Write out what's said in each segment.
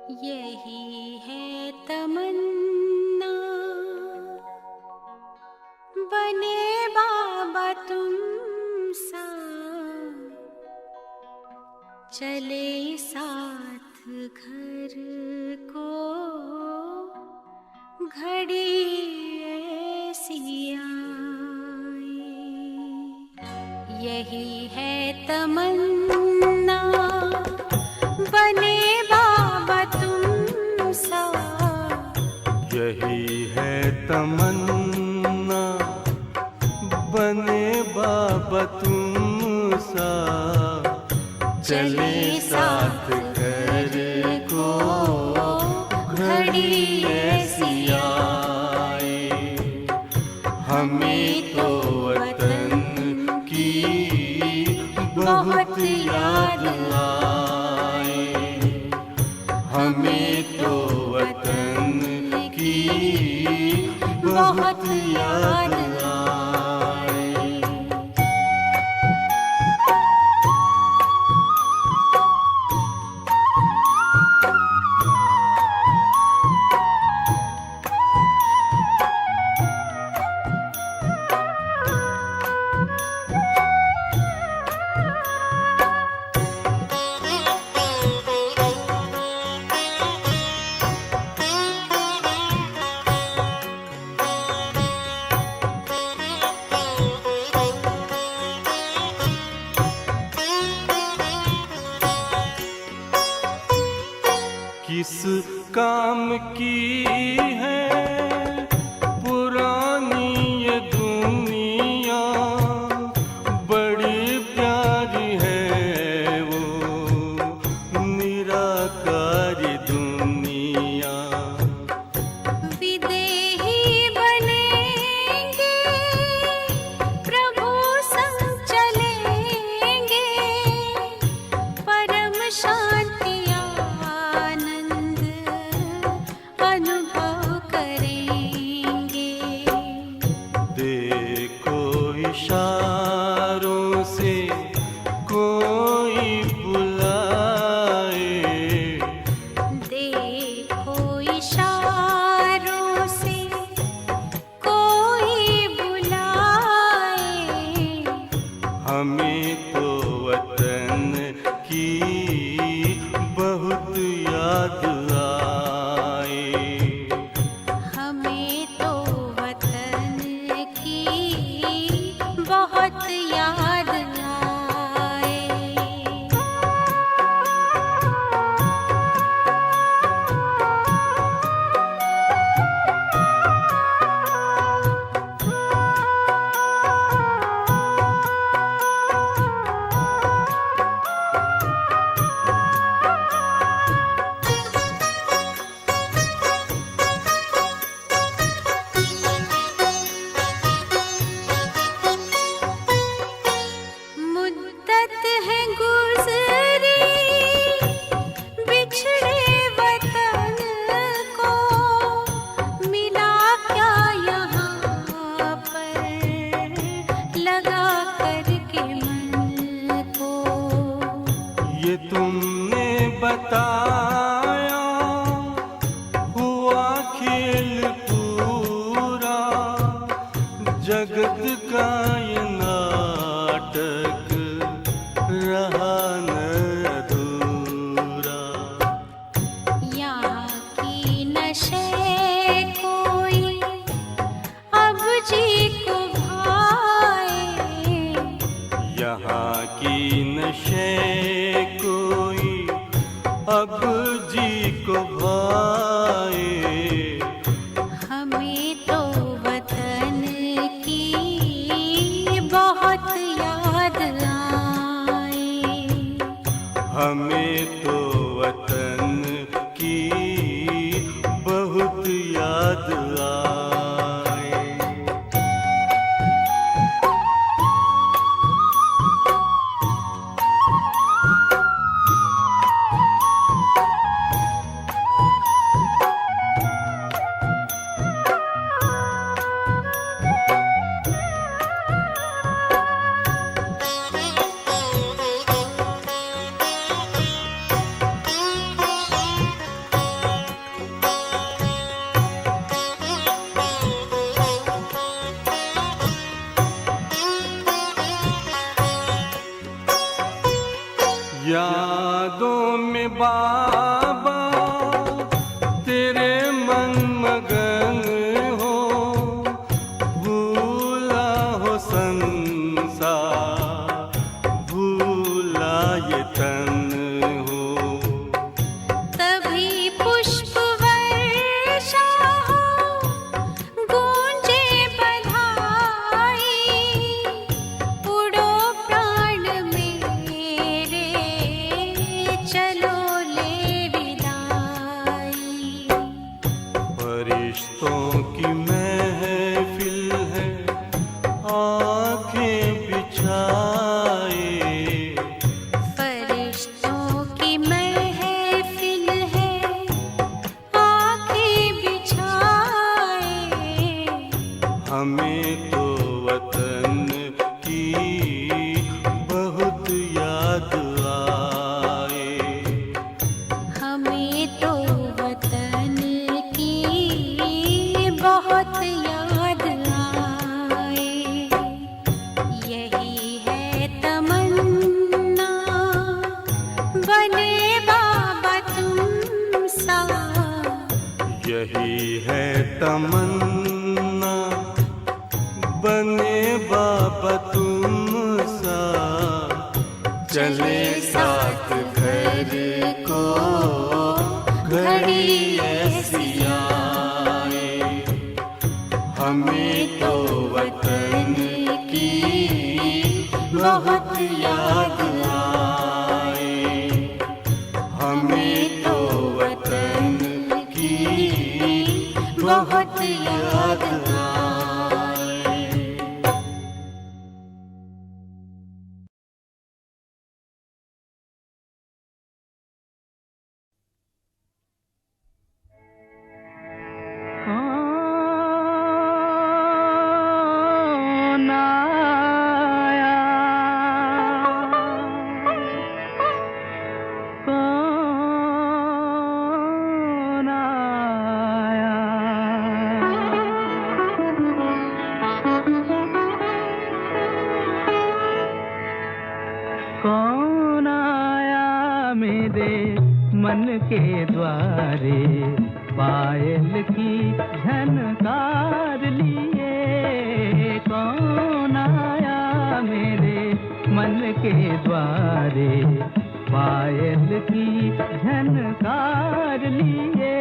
यही है तमन्ना, बने बाबा तुम सा, चले साथ घर को घड़ी ऐसी आए। यही है तमन्ना, बने बाबा तुम सा। यही है तमन्ना, बने बाबा तुम सा, चले साथ घर को घड़ी ऐसी आए। हमें तो वतन की बहुत याद आए, हमें तो वतन की बहुत याद आए। किस काम की है पुरानी ये दुनिया, बड़ी प्यारी है वो निराकारी दुनिया। विदेही बनेंगे, प्रभु संग चलेंगे, परम शांति अनुभव करेंगे। देखो इशारों से कोई बुलाए, देखो इशारों से कोई बुलाए। हमें तो वतन की बहुत याद आए, हमें तो वतन की बहुत याद आए। मुद्दत है गुज़री बिछड़े वतन को, मिला क्या यहाँ पर लगा करके मन को। ये तुमने बताया हुआ खेल पूरा, जगत का ये नाटक रहा न अधूरा। यहाँ की नशे कोई अब जी को भाए, यहाँ की नशे कोई अब जी को भाए। हमें तो वतन की बहुत याद आए, हमें तो वतन की बहुत याद आए। में बाबा तेरे मन मगन हो, भूला हो संसार, भूला ये तन हो। तभी पुष्प वर्षा हो, गूंजे बधाई, उड़ो प्राण मेरे, चलो ले विदाई। फरिश्तों की महफिल है, आंखें बिछाए, फरिश्तों की महफिल है, आंखें बिछाए। हमें तो वतन की बहुत याद आए। हमें तो वतन की बहुत याद आए। यही है तमन्ना, बने बाबा तुम सा। यही है तमन्ना, बने बाबा तुम सा। चले साथ घर को घड़ी ऐसी आए। हमें तो वतन की बहुत याद आए। हमें तो वतन की बहुत याद आए। कौन आया, कौन आया, कौन आया मेरे मन के द्वारे, पायल की झनकार लिए। कौन आया मेरे मन के द्वारे, पायल की झनकार लिए।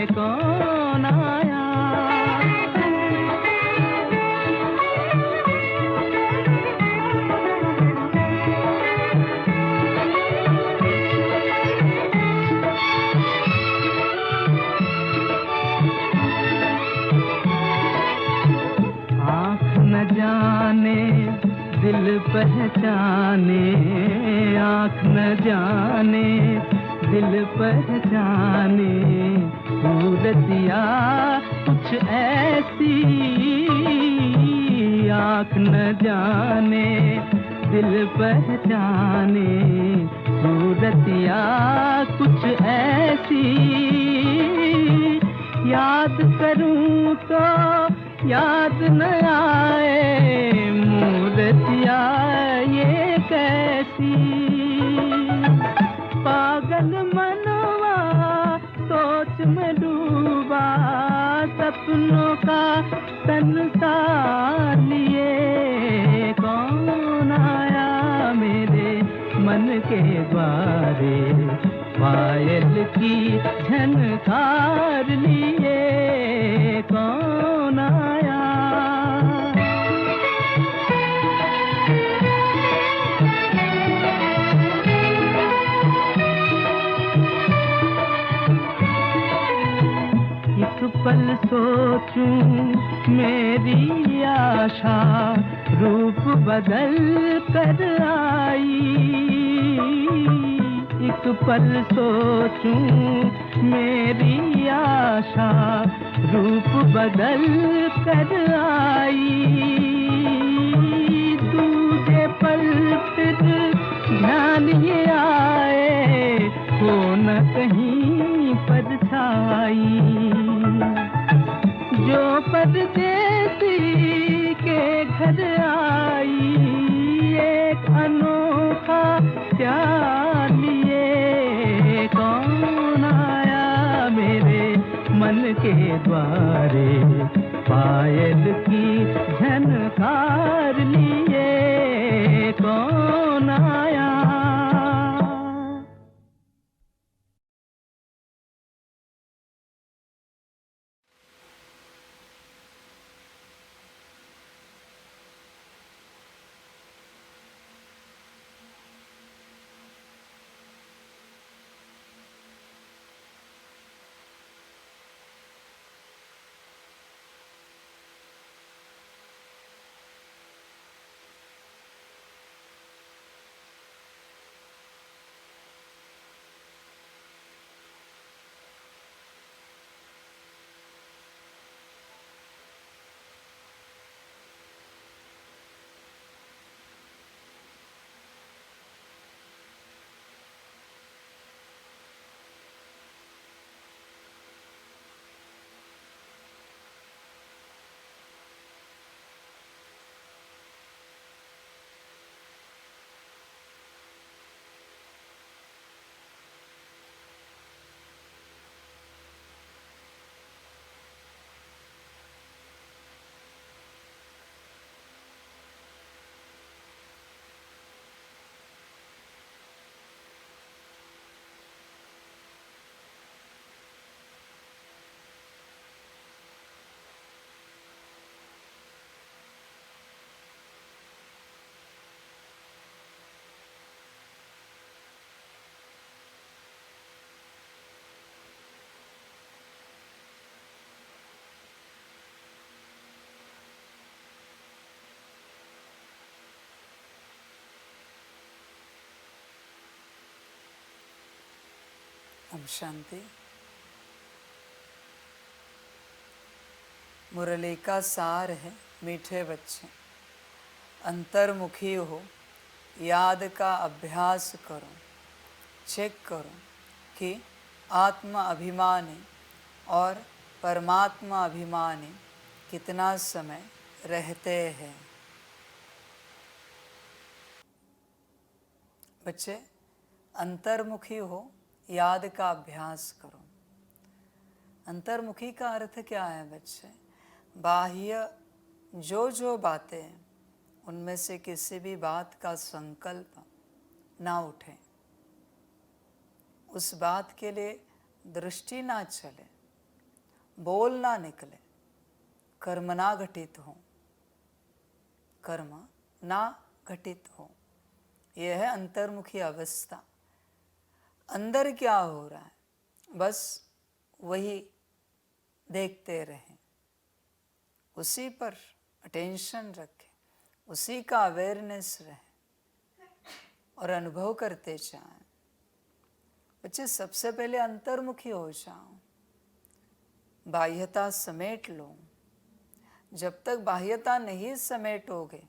कौन आया, आँख न जाने दिल पहचाने, आँख न जाने दिल पहचाने। सूरतिया कुछ ऐसी, आँख न जाने दिल पहचाने। सूरतिया कुछ ऐसी, याद करूं तो याद न आए। मूर्तिया ये कैसी, पागल मनवा सोच में डूबा। सपनों का संसार लिए। कौन आया मेरे मन के द्वारे, पायल की झनकार लिए। कौन आया, एक पल सोचूं मेरी आशा, रूप बदल कर आई। एक पल सोचूं मेरी आशा, रूप बदल कर आई। दूजे पल फिर ध्यान ये आए, हो न कहीं परछाई। जो परदेसी के घर आई, एक अनोखा प्यार लिए। के द्वारे पायल की झनकार लिए कौन आया। ओम शांति। मुरली का सार है, मीठे बच्चे अंतर्मुखी हो, याद का अभ्यास करो, चेक करो कि आत्मा अभिमानी और परमात्मा अभिमानी कितना समय रहते हैं। बच्चे अंतर्मुखी हो, याद का अभ्यास करो। अंतर्मुखी का अर्थ क्या है बच्चे? बाह्य जो जो बातें हैं उनमें से किसी भी बात का संकल्प ना उठे, उस बात के लिए दृष्टि ना चले, बोल ना निकले, कर्म ना घटित हो, कर्म ना घटित हो। यह है अंतर्मुखी अवस्था। अंदर क्या हो रहा है बस वही देखते रहें, उसी पर अटेंशन रखें, उसी का अवेयरनेस रहे और अनुभव करते जाएं। बच्चे सबसे पहले अंतर्मुखी हो जाओ, बाह्यता समेट लो। जब तक बाह्यता नहीं समेटोगे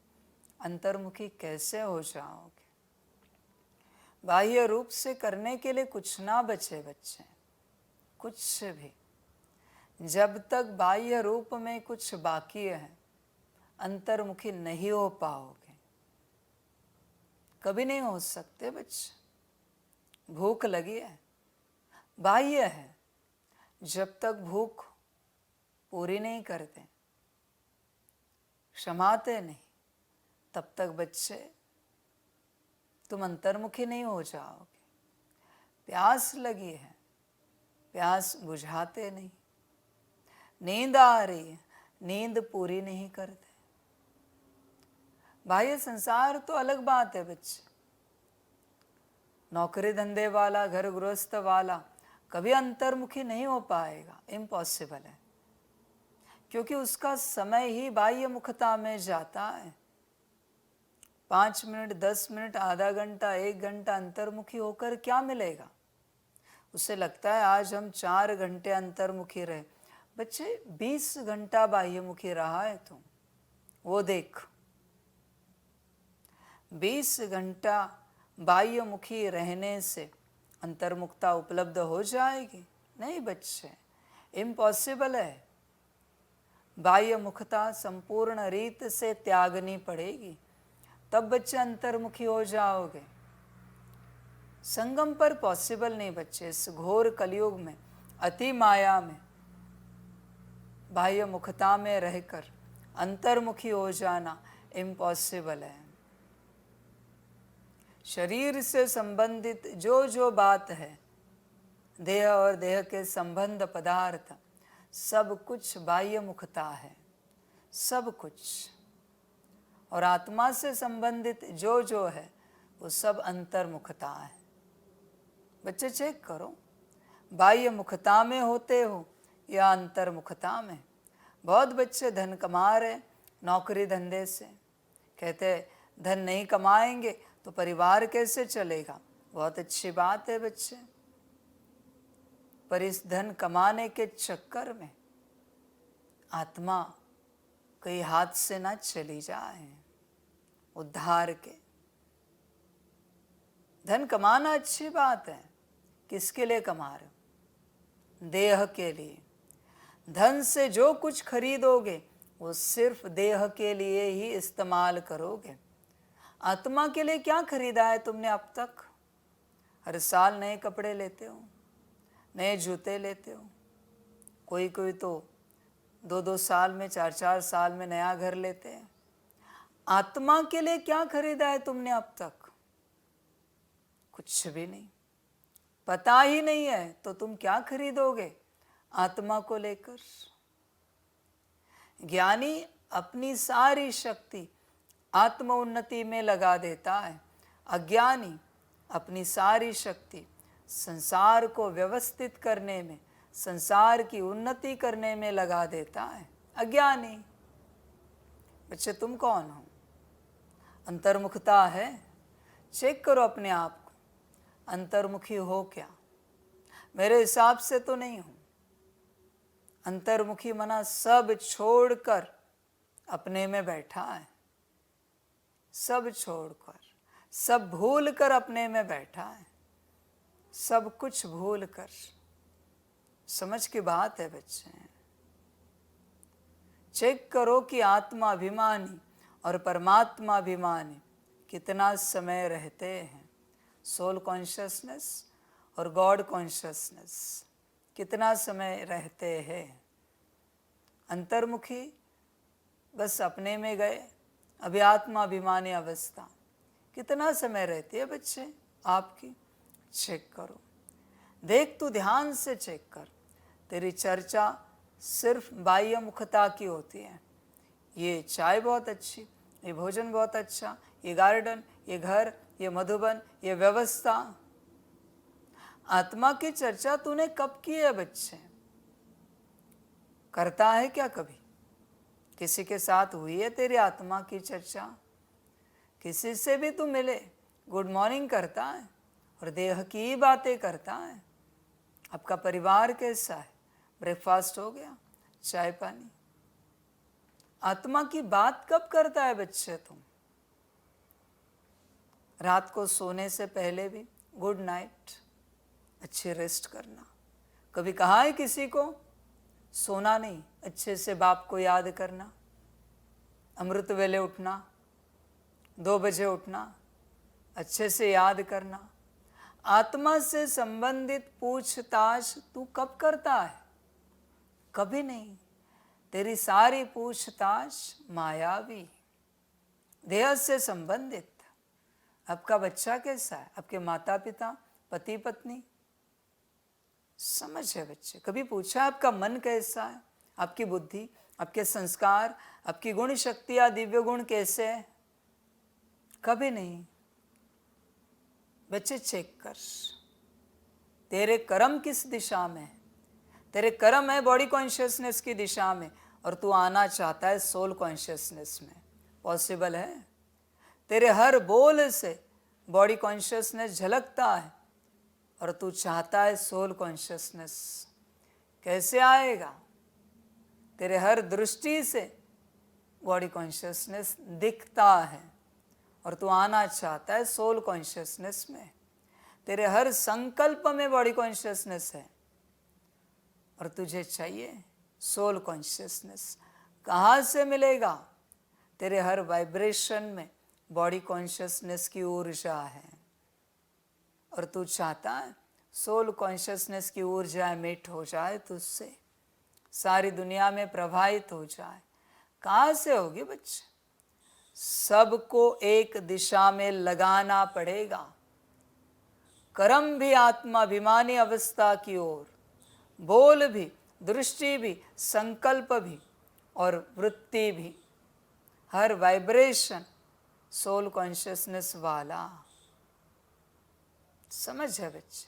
अंतर्मुखी कैसे हो जाओगे? बाह्य रूप से करने के लिए कुछ ना बचे बच्चे, कुछ भी। जब तक बाह्य रूप में कुछ बाकी है अंतर्मुखी नहीं हो पाओगे, कभी नहीं हो सकते बच्चे। भूख लगी है, बाह्य है, जब तक भूख पूरी नहीं करते, क्षमाते नहीं, तब तक बच्चे तुम अंतर्मुखी नहीं हो जाओगे। प्यास लगी है, प्यास बुझाते नहीं, नींद आ रही है, नींद पूरी नहीं करते। बाह्य संसार तो अलग बात है बच्चे। नौकरी धंधे वाला, घर गृहस्थ वाला कभी अंतर्मुखी नहीं हो पाएगा, इम्पॉसिबल है, क्योंकि उसका समय ही बाह्य मुखता में जाता है। 5 मिनट, 10 मिनट, आधा घंटा, 1 घंटा अंतर्मुखी होकर क्या मिलेगा? उसे लगता है आज हम 4 घंटे अंतर्मुखी रहे। बच्चे 20 घंटा बाह्यमुखी रहा है तुम, वो देख। 20 घंटा बाह्यमुखी रहने से अंतर्मुखता उपलब्ध हो जाएगी? नहीं बच्चे, इम्पॉसिबल है। बाह्यमुखता संपूर्ण रीत से त्यागनी पड़ेगी, तब बच्चे अंतर्मुखी हो जाओगे। संगम पर पॉसिबल नहीं बच्चे। इस घोर कलयुग में, अति माया में बाह्य मुखता में रहकर अंतर्मुखी हो जाना इम्पॉसिबल है। शरीर से संबंधित जो जो बात है, देह और देह के संबंध पदार्थ, सब कुछ बाह्य मुखता है, सब कुछ। और आत्मा से संबंधित जो जो है वो सब अंतर्मुखता है। बच्चे चेक करो, बाह्य मुखता में होते हो या अंतर्मुखता में। बहुत बच्चे धन कमा रहे नौकरी धंधे से, कहते धन नहीं कमाएंगे तो परिवार कैसे चलेगा। बहुत अच्छी बात है बच्चे, पर इस धन कमाने के चक्कर में आत्मा कहीं हाथ से ना चली जाए। उद्धार के धन कमाना अच्छी बात है, किसके लिए कमा रहे हो? देह के लिए। धन से जो कुछ खरीदोगे वो सिर्फ देह के लिए ही इस्तेमाल करोगे। आत्मा के लिए क्या खरीदा है तुमने अब तक? हर साल नए कपड़े लेते हो, नए जूते लेते हो, कोई कोई तो 2-2 साल में, 4-4 साल में नया घर लेते हैं। आत्मा के लिए क्या खरीदा है तुमने अब तक? कुछ भी नहीं। पता ही नहीं है तो तुम क्या खरीदोगे आत्मा को लेकर? ज्ञानी अपनी सारी शक्ति आत्म उन्नति में लगा देता है। अज्ञानी अपनी सारी शक्ति संसार को व्यवस्थित करने में, संसार की उन्नति करने में लगा देता है। अज्ञानी। बच्चे तुम कौन हो? अंतर्मुखता है? चेक करो अपने आप को, अंतर्मुखी हो क्या? मेरे हिसाब से तो नहीं हूं। अंतर्मुखी मना सब छोड़कर अपने में बैठा है, सब छोड़कर, सब भूल कर अपने में बैठा है, सब कुछ भूल कर। समझ की बात है बच्चे। चेक करो कि आत्मा अभिमानी और परमात्मा अभिमानी कितना समय रहते हैं। सोल कॉन्शियसनेस और गॉड कॉन्शियसनेस कितना समय रहते हैं। अंतर्मुखी बस अपने में गए, अभी आत्मा अभिमानी अवस्था कितना समय रहती है बच्चे आपकी? चेक करो, देख तू ध्यान से चेक कर। तेरी चर्चा सिर्फ बाह्य मुखता की होती है। ये चाय बहुत अच्छी, ये भोजन बहुत अच्छा, ये गार्डन, ये घर, ये मधुबन, ये व्यवस्था। आत्मा की चर्चा तूने कब की है बच्चे? करता है क्या कभी? किसी के साथ हुई है तेरी आत्मा की चर्चा? किसी से भी तू मिले, गुड मॉर्निंग करता है और देह की ही बातें करता है। आपका परिवार कैसा है? ब्रेकफास्ट हो गया, चाय पानी? आत्मा की बात कब करता है बच्चे तुम? रात को सोने से पहले भी गुड नाइट, अच्छे रेस्ट करना। कभी कहा है किसी को सोना नहीं, अच्छे से बाप को याद करना, अमृत वेले उठना, 2 बजे उठना, अच्छे से याद करना। आत्मा से संबंधित पूछताछ तू कब करता है? कभी नहीं। तेरी सारी पूछताछ मायावी, देह से संबंधित। आपका बच्चा कैसा है? आपके माता पिता, पति पत्नी? समझ है बच्चे? कभी पूछा आपका मन कैसा है? आपकी बुद्धि, आपके संस्कार, आपकी गुण शक्तियां, दिव्य गुण कैसे है? कभी नहीं। बच्चे चेक कर, तेरे कर्म किस दिशा में है? तेरे कर्म है बॉडी कॉन्शियसनेस की दिशा में और तू आना चाहता है सोल कॉन्शियसनेस में। पॉसिबल है? तेरे हर बोल से बॉडी कॉन्शियसनेस झलकता है और तू चाहता है सोल कॉन्शियसनेस। कैसे आएगा? तेरे हर दृष्टि से बॉडी कॉन्शियसनेस दिखता है और तू आना चाहता है सोल कॉन्शियसनेस में। तेरे हर संकल्प में बॉडी कॉन्शियसनेस है और तुझे चाहिए सोल कॉन्शियसनेस। कहाँ से मिलेगा? तेरे हर वाइब्रेशन में बॉडी कॉन्शियसनेस की ऊर्जा है और तू चाहता है सोल कॉन्शियसनेस की ऊर्जा एमिट हो जाए तुझसे। सारी दुनिया में प्रवाहित हो जाए। कहाँ से होगी बच्चे? सबको एक दिशा में लगाना पड़ेगा। कर्म भी आत्माभिमानी अवस्था की ओर, बोल भी, दृष्टि भी, संकल्प भी और वृत्ति भी, हर वाइब्रेशन सोल कॉन्शियसनेस वाला। समझ है बच्चे?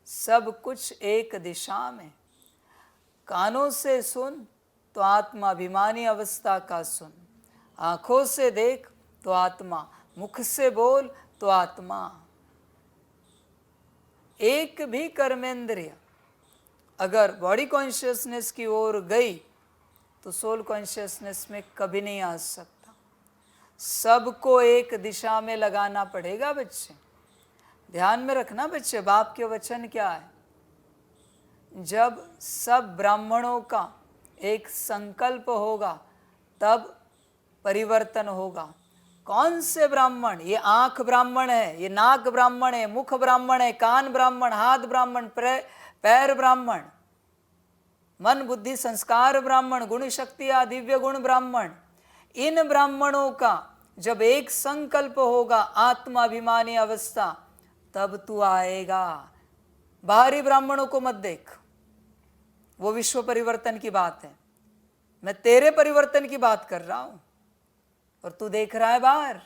सब कुछ एक दिशा में। कानों से सुन तो आत्माभिमानी अवस्था का सुन, आंखों से देख तो आत्मा, मुख से बोल तो आत्मा। एक भी कर्मेंद्रिय अगर बॉडी कॉन्शियसनेस की ओर गई तो सोल कॉन्शियसनेस में कभी नहीं आ सकता। सबको एक दिशा में लगाना पड़ेगा बच्चे। ध्यान में रखना बच्चे, बाप के वचन क्या है? जब सब ब्राह्मणों का एक संकल्प होगा तब परिवर्तन होगा। कौन से ब्राह्मण? ये आंख ब्राह्मण है, ये नाक ब्राह्मण है, मुख ब्राह्मण है, कान ब्राह्मण, हाथ ब्राह्मण, पैर ब्राह्मण, मन बुद्धि संस्कार ब्राह्मण, गुण शक्ति या दिव्य गुण ब्राह्मण। इन ब्राह्मणों का जब एक संकल्प होगा आत्माभिमानी अवस्था, तब तू आएगा। बाहरी ब्राह्मणों को मत देख, वो विश्व परिवर्तन की बात है। मैं तेरे परिवर्तन की बात कर रहा हूं और तू देख रहा है बाहर।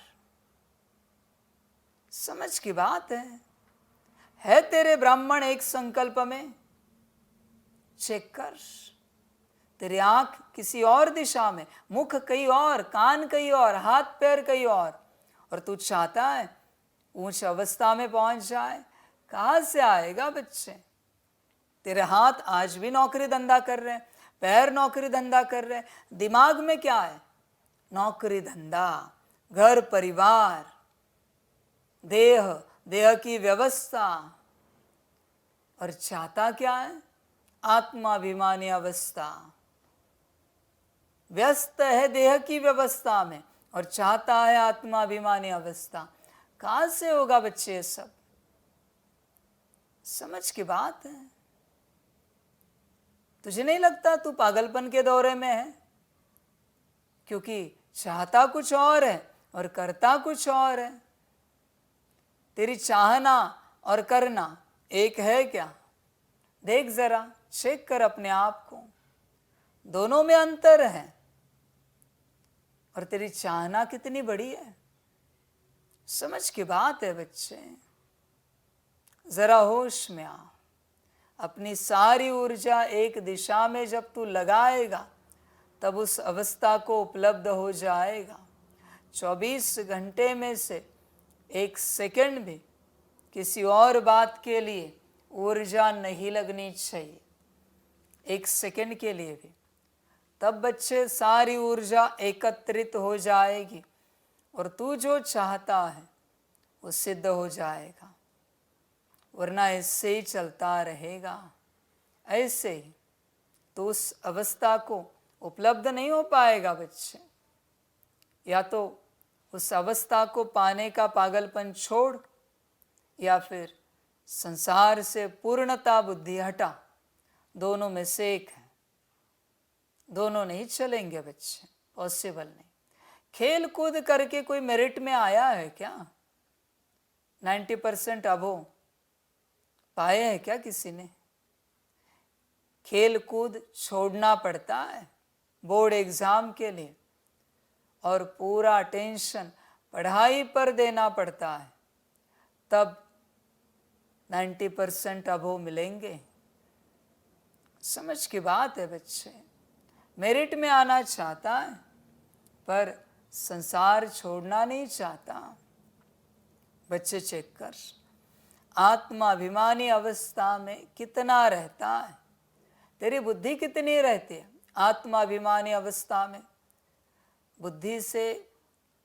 समझ की बात है तेरे ब्राह्मण एक संकल्प में? चेक कर। तेरी आंख किसी और दिशा में, मुख कहीं और, कान कहीं और, हाथ पैर कहीं और तू चाहता है उच्च अवस्था में पहुंच जाए। कहां से आएगा बच्चे? तेरे हाथ आज भी नौकरी धंधा कर रहे हैं, पैर नौकरी धंधा कर रहे हैं, दिमाग में क्या है? नौकरी धंधा, घर परिवार, देह की व्यवस्था। और चाहता क्या है? आत्माभिमानी अवस्था। व्यस्त है देह की व्यवस्था में और चाहता है आत्माभिमानी अवस्था। कहां से होगा बच्चे ये सब? समझ की बात है। तुझे नहीं लगता तू पागलपन के दौरे में है? क्योंकि चाहता कुछ और है और करता कुछ और है। तेरी चाहना और करना एक है क्या? देख जरा, चेक कर अपने आप को। दोनों में अंतर है। और तेरी चाहना कितनी बड़ी है? समझ की बात है बच्चे। जरा होश में आ। अपनी सारी ऊर्जा एक दिशा में जब तू लगाएगा तब उस अवस्था को उपलब्ध हो जाएगा। 24 घंटे में से एक सेकंड भी किसी और बात के लिए ऊर्जा नहीं लगनी चाहिए, एक सेकंड के लिए भी। तब बच्चे सारी ऊर्जा एकत्रित हो जाएगी और तू जो चाहता है वो सिद्ध हो जाएगा। वरना ऐसे ही चलता रहेगा, ऐसे ही तो उस अवस्था को उपलब्ध नहीं हो पाएगा बच्चे। या तो उस अवस्था को पाने का पागलपन छोड़ या फिर संसार से पूर्णता बुद्धि हटा। दोनों में से एक है। दोनों नहीं चलेंगे बच्चे, पॉसिबल नहीं। खेल कूद करके कोई मेरिट में आया है क्या? 90% अबो पाए हैं क्या किसी ने? खेल कूद छोड़ना पड़ता है बोर्ड एग्जाम के लिए और पूरा टेंशन पढ़ाई पर देना पड़ता है, तब 90% अबो मिलेंगे। समझ की बात है बच्चे। मेरिट में आना चाहता है पर संसार छोड़ना नहीं चाहता। बच्चे चेक कर, आत्माभिमानी अवस्था में कितना रहता है? तेरी बुद्धि कितनी रहती है आत्माभिमानी अवस्था में? बुद्धि से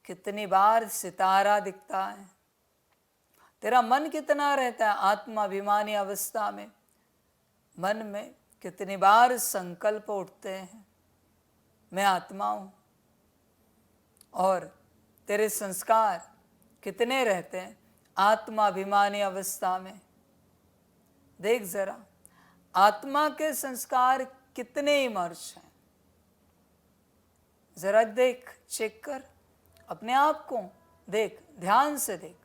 कितनी बार सितारा दिखता है? तेरा मन कितना रहता है आत्माभिमानी अवस्था में? मन में कितनी बार संकल्प उठते हैं, मैं आत्मा हूं? और तेरे संस्कार कितने रहते हैं आत्माभिमानी अवस्था में? देख जरा, आत्मा के संस्कार कितने इमर्ज हैं। जरा देख, चेक कर अपने आप को, देख, ध्यान से देख।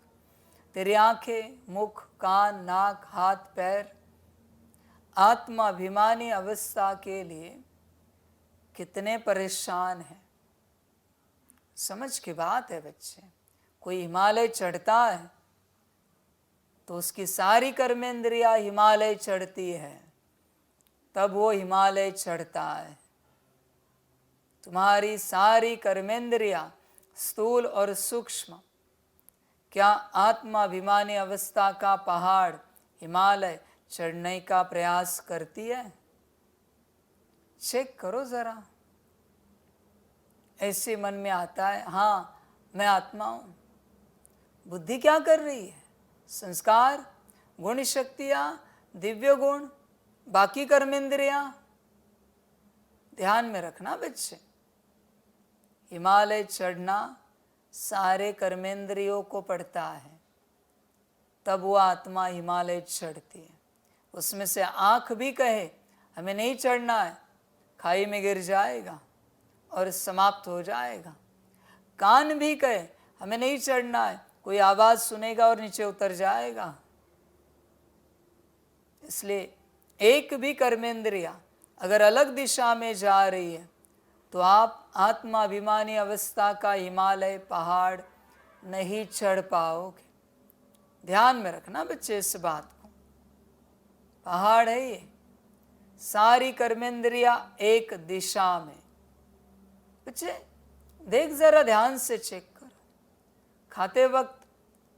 तेरी आंखें, मुख, कान, नाक, हाथ, पैर आत्माभिमानी अवस्था के लिए कितने परेशान हैं। समझ की बात है बच्चे। कोई हिमालय चढ़ता है तो उसकी सारी कर्मेंद्रियां हिमालय चढ़ती है, तब वो हिमालय चढ़ता है। तुम्हारी सारी कर्मेंद्रियां स्थूल और सूक्ष्म क्या आत्माभिमानी अवस्था का पहाड़ हिमालय चढ़ने का प्रयास करती है? चेक करो जरा। ऐसे मन में आता है, हाँ मैं आत्मा हूं। बुद्धि क्या कर रही है? संस्कार, गुण शक्तियां, दिव्य गुण, बाकी कर्मेंद्रियां। ध्यान में रखना बच्चे, हिमालय चढ़ना सारे कर्मेंद्रियों को पड़ता है, तब वो आत्मा हिमालय चढ़ती है। उसमें से आंख भी कहे हमें नहीं चढ़ना है, खाई में गिर जाएगा और समाप्त हो जाएगा। कान भी कहे हमें नहीं चढ़ना है, कोई आवाज सुनेगा और नीचे उतर जाएगा। इसलिए एक भी कर्मेंद्रिया अगर अलग दिशा में जा रही है तो आप आत्माभिमानी अवस्था का हिमालय पहाड़ नहीं चढ़ पाओगे। ध्यान में रखना बच्चे इस बात को। पहाड़ है ये, सारी कर्मेंद्रिया एक दिशा में। बच्चे देख जरा, ध्यान से चेक करो। खाते वक्त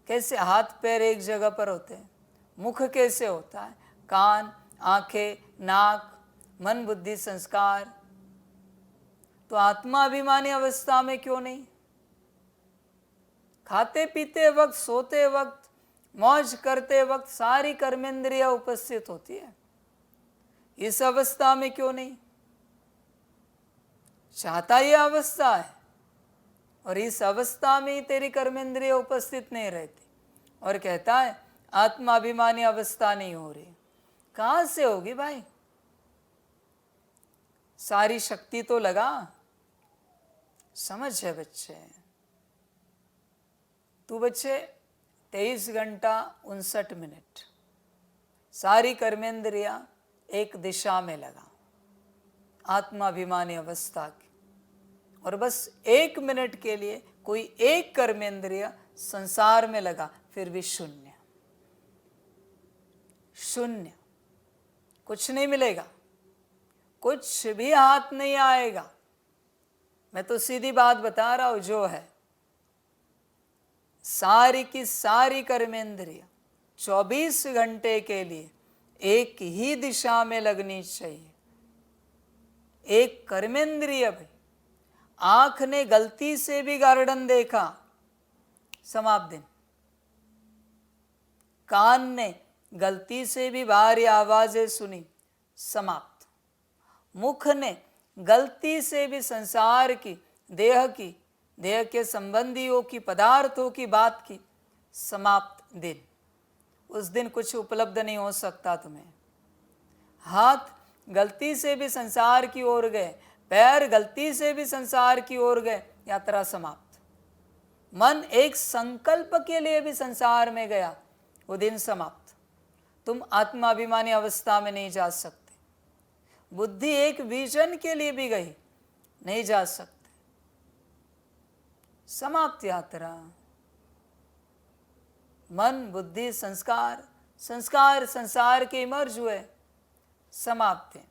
कैसे हाथ पैर एक जगह पर होते हैं, मुख कैसे होता है, कान, आंखें, नाक, मन, बुद्धि, संस्कार। तो आत्माभिमानी अवस्था में क्यों नहीं? खाते पीते वक्त, सोते वक्त, मौज करते वक्त सारी कर्मेंद्रियां उपस्थित होती है। इस अवस्था में क्यों नहीं? चाहता ये अवस्था है और इस अवस्था में ही तेरी कर्मेंद्रियां उपस्थित नहीं रहती और कहता है आत्माभिमानी अवस्था नहीं हो रही। कहां से होगी भाई? सारी शक्ति तो लगा। समझ है बच्चे। तू बच्चे 23 घंटा 59 मिनट सारी कर्मेंद्रियां एक दिशा में लगा, आत्माभिमानी अवस्था की, और बस 1 मिनट के लिए कोई एक कर्मेंद्रिय संसार में लगा, फिर भी शून्य। शून्य, कुछ नहीं मिलेगा, कुछ भी हाथ नहीं आएगा। मैं तो सीधी बात बता रहा हूं जो है। सारी की सारी कर्मेंद्रियां 24 घंटे के लिए एक ही दिशा में लगनी चाहिए। एक कर्मेंद्रिय भाई, आंख ने गलती से भी गार्डन देखा, समाप्त दिन। कान ने गलती से भी बाहरी आवाजें सुनी, समाप्त। मुख ने गलती से भी संसार की, देह के संबंधियों की, पदार्थों की बात की, समाप्त दिन। उस दिन कुछ उपलब्ध नहीं हो सकता तुम्हें। हाथ गलती से भी संसार की ओर गए, पैर गलती से भी संसार की ओर गए, यात्रा समाप्त। मन एक संकल्प के लिए भी संसार में गया, वो दिन समाप्त। तुम आत्माभिमानी अवस्था में नहीं जा सकते। बुद्धि एक विजन के लिए भी गई, नहीं जा सकते। समाप्त यात्रा। मन, बुद्धि, संस्कार, संस्कार संसार के इमर्ज हुए, समाप्त है।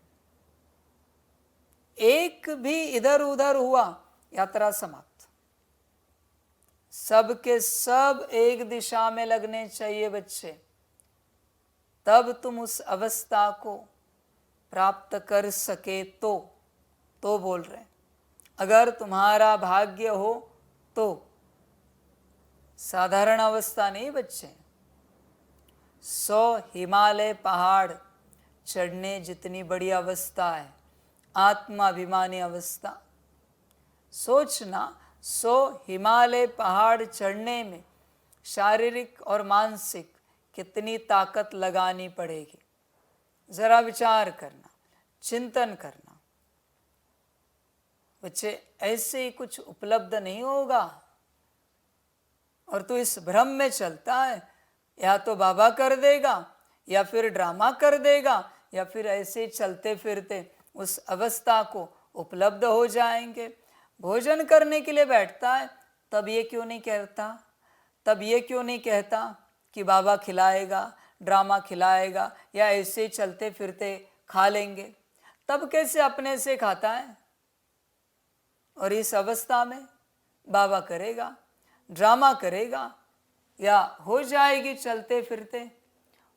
एक भी इधर उधर हुआ, यात्रा समाप्त। सब के सब एक दिशा में लगने चाहिए बच्चे, तब तुम उस अवस्था को प्राप्त कर सके तो बोल रहे हैं। अगर तुम्हारा भाग्य हो तो साधारण अवस्था नहीं बच्चे। 100 हिमालय पहाड़ चढ़ने जितनी बड़ी अवस्था है आत्माभिमानी अवस्था। सोचना, 100 हिमालय पहाड़ चढ़ने में शारीरिक और मानसिक कितनी ताकत लगानी पड़ेगी, जरा विचार करना। चिंतन करना। बच्चे ऐसे ही कुछ उपलब्ध नहीं होगा और तू इस भ्रम में चलता है, या तो बाबा कर देगा या फिर ड्रामा कर देगा या फिर ऐसे ही चलते फिरते उस अवस्था को उपलब्ध हो जाएंगे। भोजन करने के लिए बैठता है, तब ये क्यों नहीं कहता, तब ये क्यों नहीं कहता कि बाबा खिलाएगा, ड्रामा खिलाएगा, या ऐसे ही चलते फिरते खा लेंगे। तब कैसे अपने से खाता है? और इस अवस्था में बाबा करेगा, ड्रामा करेगा, या हो जाएगी चलते फिरते।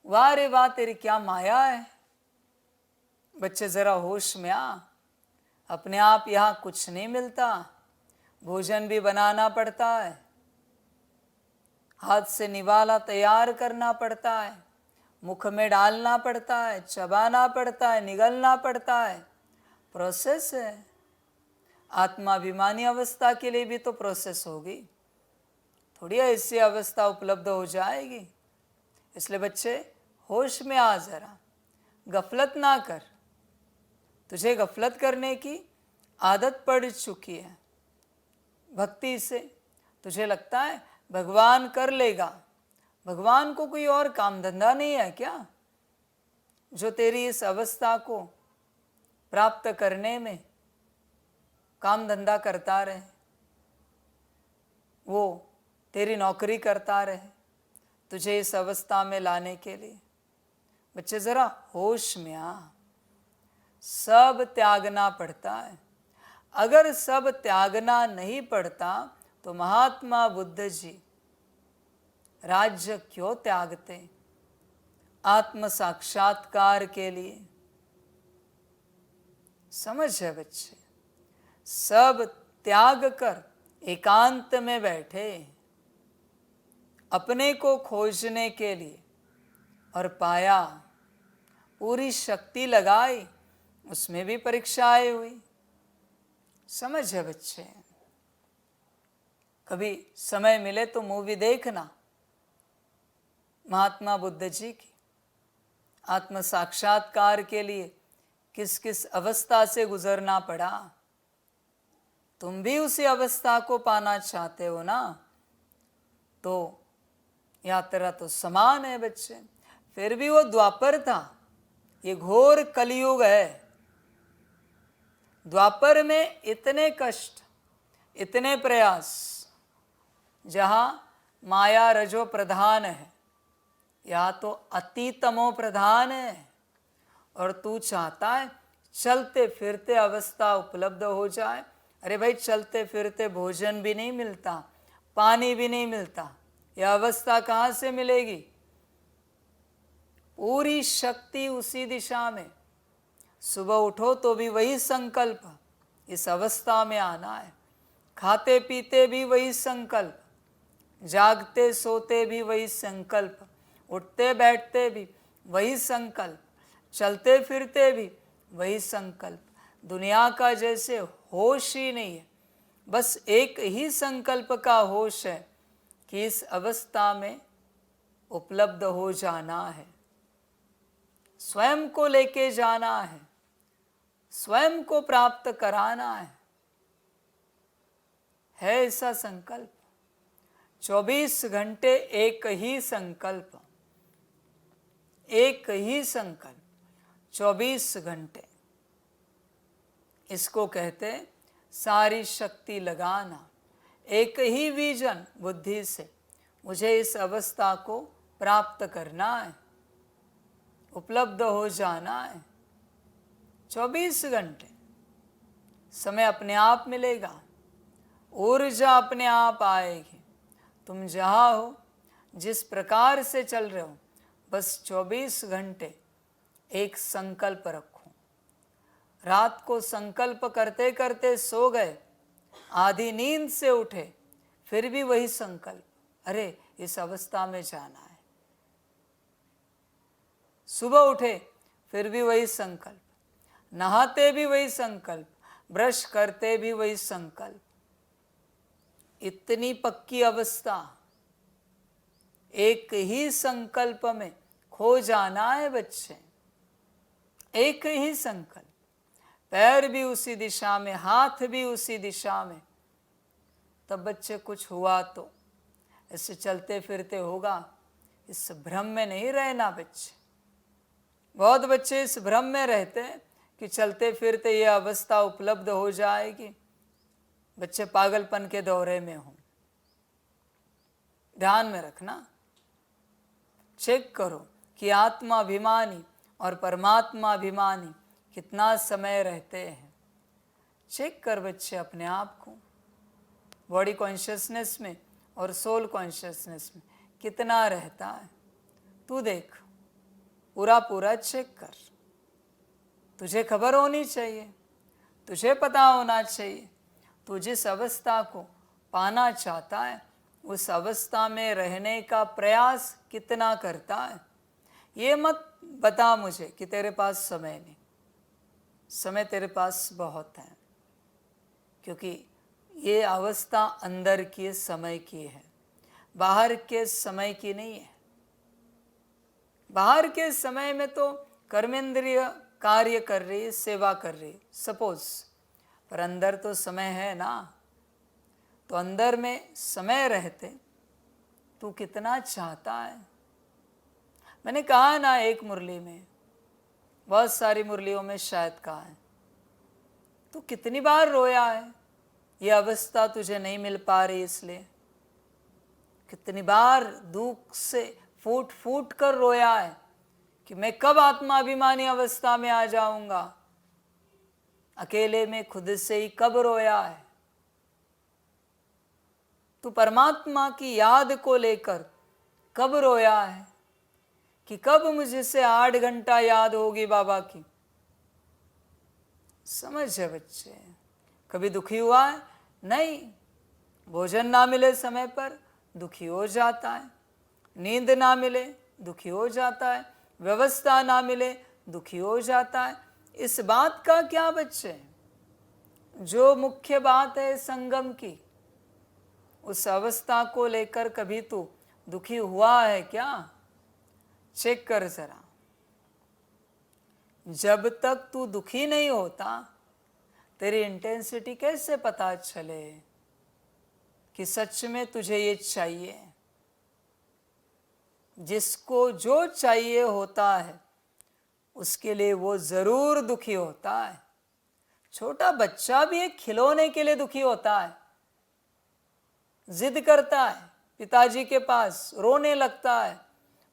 वाह रे वाह, तेरी क्या माया है। बच्चे जरा होश में आ। अपने आप यहाँ कुछ नहीं मिलता, भोजन भी बनाना पड़ता है, हाथ से निवाला तैयार करना पड़ता है, मुख में डालना पड़ता है, चबाना पड़ता है, निगलना पड़ता है। प्रोसेस है। आत्माभिमानी अवस्था के लिए भी तो प्रोसेस होगी, थोड़ी ऐसी अवस्था उपलब्ध हो जाएगी। इसलिए बच्चे होश में आ, जरा गफलत ना कर। तुझे गफलत करने की आदत पड़ चुकी है भक्ति से। तुझे लगता है भगवान कर लेगा। भगवान को कोई और काम धंधा नहीं है क्या जो तेरी इस अवस्था को प्राप्त करने में काम धंधा करता रहे, वो तेरी नौकरी करता रहे तुझे इस अवस्था में लाने के लिए? बच्चे जरा होश में आ। सब त्यागना पड़ता है। अगर सब त्यागना नहीं पड़ता तो महात्मा बुद्ध जी राज्य क्यों त्यागते आत्म साक्षात्कार के लिए? समझ है बच्चे, सब त्याग कर एकांत में बैठे अपने को खोजने के लिए, और पाया, पूरी शक्ति लगाई, उसमें भी परीक्षाएं हुई। समझ है बच्चे, कभी समय मिले तो मूवी देखना महात्मा बुद्ध जी की। आत्म साक्षात्कार के लिए किस किस अवस्था से गुजरना पड़ा। तुम भी उसी अवस्था को पाना चाहते हो ना, तो यात्रा तो समान है बच्चे। फिर भी वो द्वापर था, ये घोर कलयुग है। द्वापर में इतने कष्ट, इतने प्रयास, जहाँ माया रजो प्रधान है, या तो अति तमो प्रधान है। और तू चाहता है चलते फिरते अवस्था उपलब्ध हो जाए। अरे भाई, चलते फिरते भोजन भी नहीं मिलता, पानी भी नहीं मिलता, यह अवस्था कहाँ से मिलेगी? पूरी शक्ति उसी दिशा में। सुबह उठो तो भी वही संकल्प, इस अवस्था में आना है। खाते पीते भी वही संकल्प, जागते सोते भी वही संकल्प, उठते बैठते भी वही संकल्प, चलते फिरते भी वही संकल्प। दुनिया का जैसे होश ही नहीं है, बस एक ही संकल्प का होश है कि इस अवस्था में उपलब्ध हो जाना है, स्वयं को लेके जाना है, स्वयं को प्राप्त कराना है ऐसा संकल्प। 24 घंटे एक ही संकल्प, एक ही संकल्प, 24 घंटे। इसको कहते सारी शक्ति लगाना, एक ही विजन बुद्धि से मुझे इस अवस्था को प्राप्त करना है, उपलब्ध हो जाना है। 24 घंटे समय अपने आप मिलेगा, ऊर्जा अपने आप आएगी। तुम जहाँ हो, जिस प्रकार से चल रहे हो, बस 24 घंटे एक संकल्प रखो। रात को संकल्प करते करते सो गए, आधी नींद से उठे, फिर भी वही संकल्प, अरे इस अवस्था में जाना है। सुबह उठे फिर भी वही संकल्प, नहाते भी वही संकल्प, ब्रश करते भी वही संकल्प। इतनी पक्की अवस्था एक ही संकल्प में खो जाना है बच्चे, एक ही संकल्प। पैर भी उसी दिशा में, हाथ भी उसी दिशा में, तब बच्चे कुछ हुआ तो ऐसे चलते फिरते होगा। इस भ्रम में नहीं रहना बच्चे। बहुत बच्चे इस भ्रम में रहते हैं कि चलते फिरते ये अवस्था उपलब्ध हो जाएगी, बच्चे पागलपन के दौरे में हों। ध्यान में रखना, चेक करो कि आत्मा अभिमानी और परमात्मा अभिमानी कितना समय रहते हैं। चेक कर बच्चे अपने आप को, बॉडी कॉन्शियसनेस में और सोल कॉन्शियसनेस में कितना रहता है। तू देख, पूरा पूरा चेक कर। तुझे खबर होनी चाहिए, तुझे पता होना चाहिए तू जिस अवस्था को पाना चाहता है उस अवस्था में रहने का प्रयास कितना करता है। ये मत बता मुझे कि तेरे पास समय नहीं, समय तेरे पास बहुत है, क्योंकि ये अवस्था अंदर की समय की है, बाहर के समय की नहीं है। बाहर के समय में तो कर्मेंद्रिय कार्य कर रही है, सेवा कर रही है सपोज, पर अंदर तो समय है ना। तो अंदर में समय रहते तू कितना चाहता है। मैंने कहा ना एक मुरली में, बहुत सारी मुरलियों में शायद कहा है, तू कितनी बार रोया है ये अवस्था तुझे नहीं मिल पा रही इसलिए। कितनी बार दुख से फूट फूट कर रोया है कि मैं कब आत्माभिमानी अवस्था में आ जाऊंगा। अकेले में खुद से ही कब रोया है। तू परमात्मा की याद को लेकर कब रोया है कि कब मुझसे 8 घंटा याद होगी बाबा की। समझ है बच्चे, कभी दुखी हुआ है? नहीं। भोजन ना मिले समय पर दुखी हो जाता है, नींद ना मिले दुखी हो जाता है, व्यवस्था ना मिले दुखी हो जाता है। इस बात का क्या बच्चे, जो मुख्य बात है संगम की, उस अवस्था को लेकर कभी तू दुखी हुआ है क्या? चेक कर जरा। जब तक तू दुखी नहीं होता तेरी इंटेंसिटी कैसे पता चले कि सच में तुझे ये चाहिए। जिसको जो चाहिए होता है उसके लिए वो जरूर दुखी होता है। छोटा बच्चा भी एक खिलौने के लिए दुखी होता है, जिद करता है पिताजी के पास, रोने लगता है,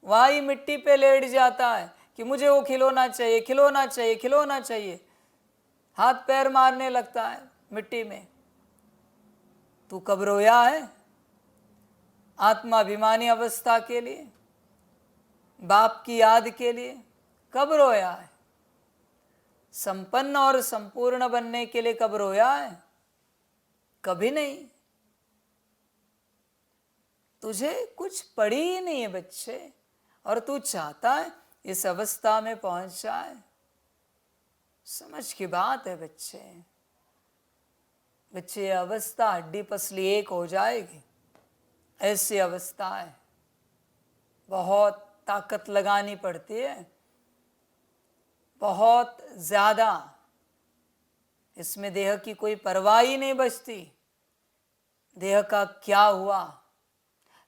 वहाँ ही मिट्टी पे लेट जाता है कि मुझे वो खिलौना चाहिए, खिलौना चाहिए, खिलौना चाहिए, हाथ पैर मारने लगता है मिट्टी में। तू कब रोया है आत्माभिमानी अवस्था के लिए, बाप की याद के लिए? कब रोया है? संपन्न और संपूर्ण बनने के लिए कब रोया है? कभी नहीं। तुझे कुछ पड़ी ही नहीं है बच्चे, और तू चाहता है इस अवस्था में पहुंच जाए। समझ की बात है बच्चे। बच्चे अवस्था हड्डी पसली एक हो जाएगी, ऐसी अवस्था है। बहुत ताकत लगानी पड़ती है, बहुत ज्यादा। इसमें देह की कोई परवाह ही नहीं बचती, देह का क्या हुआ।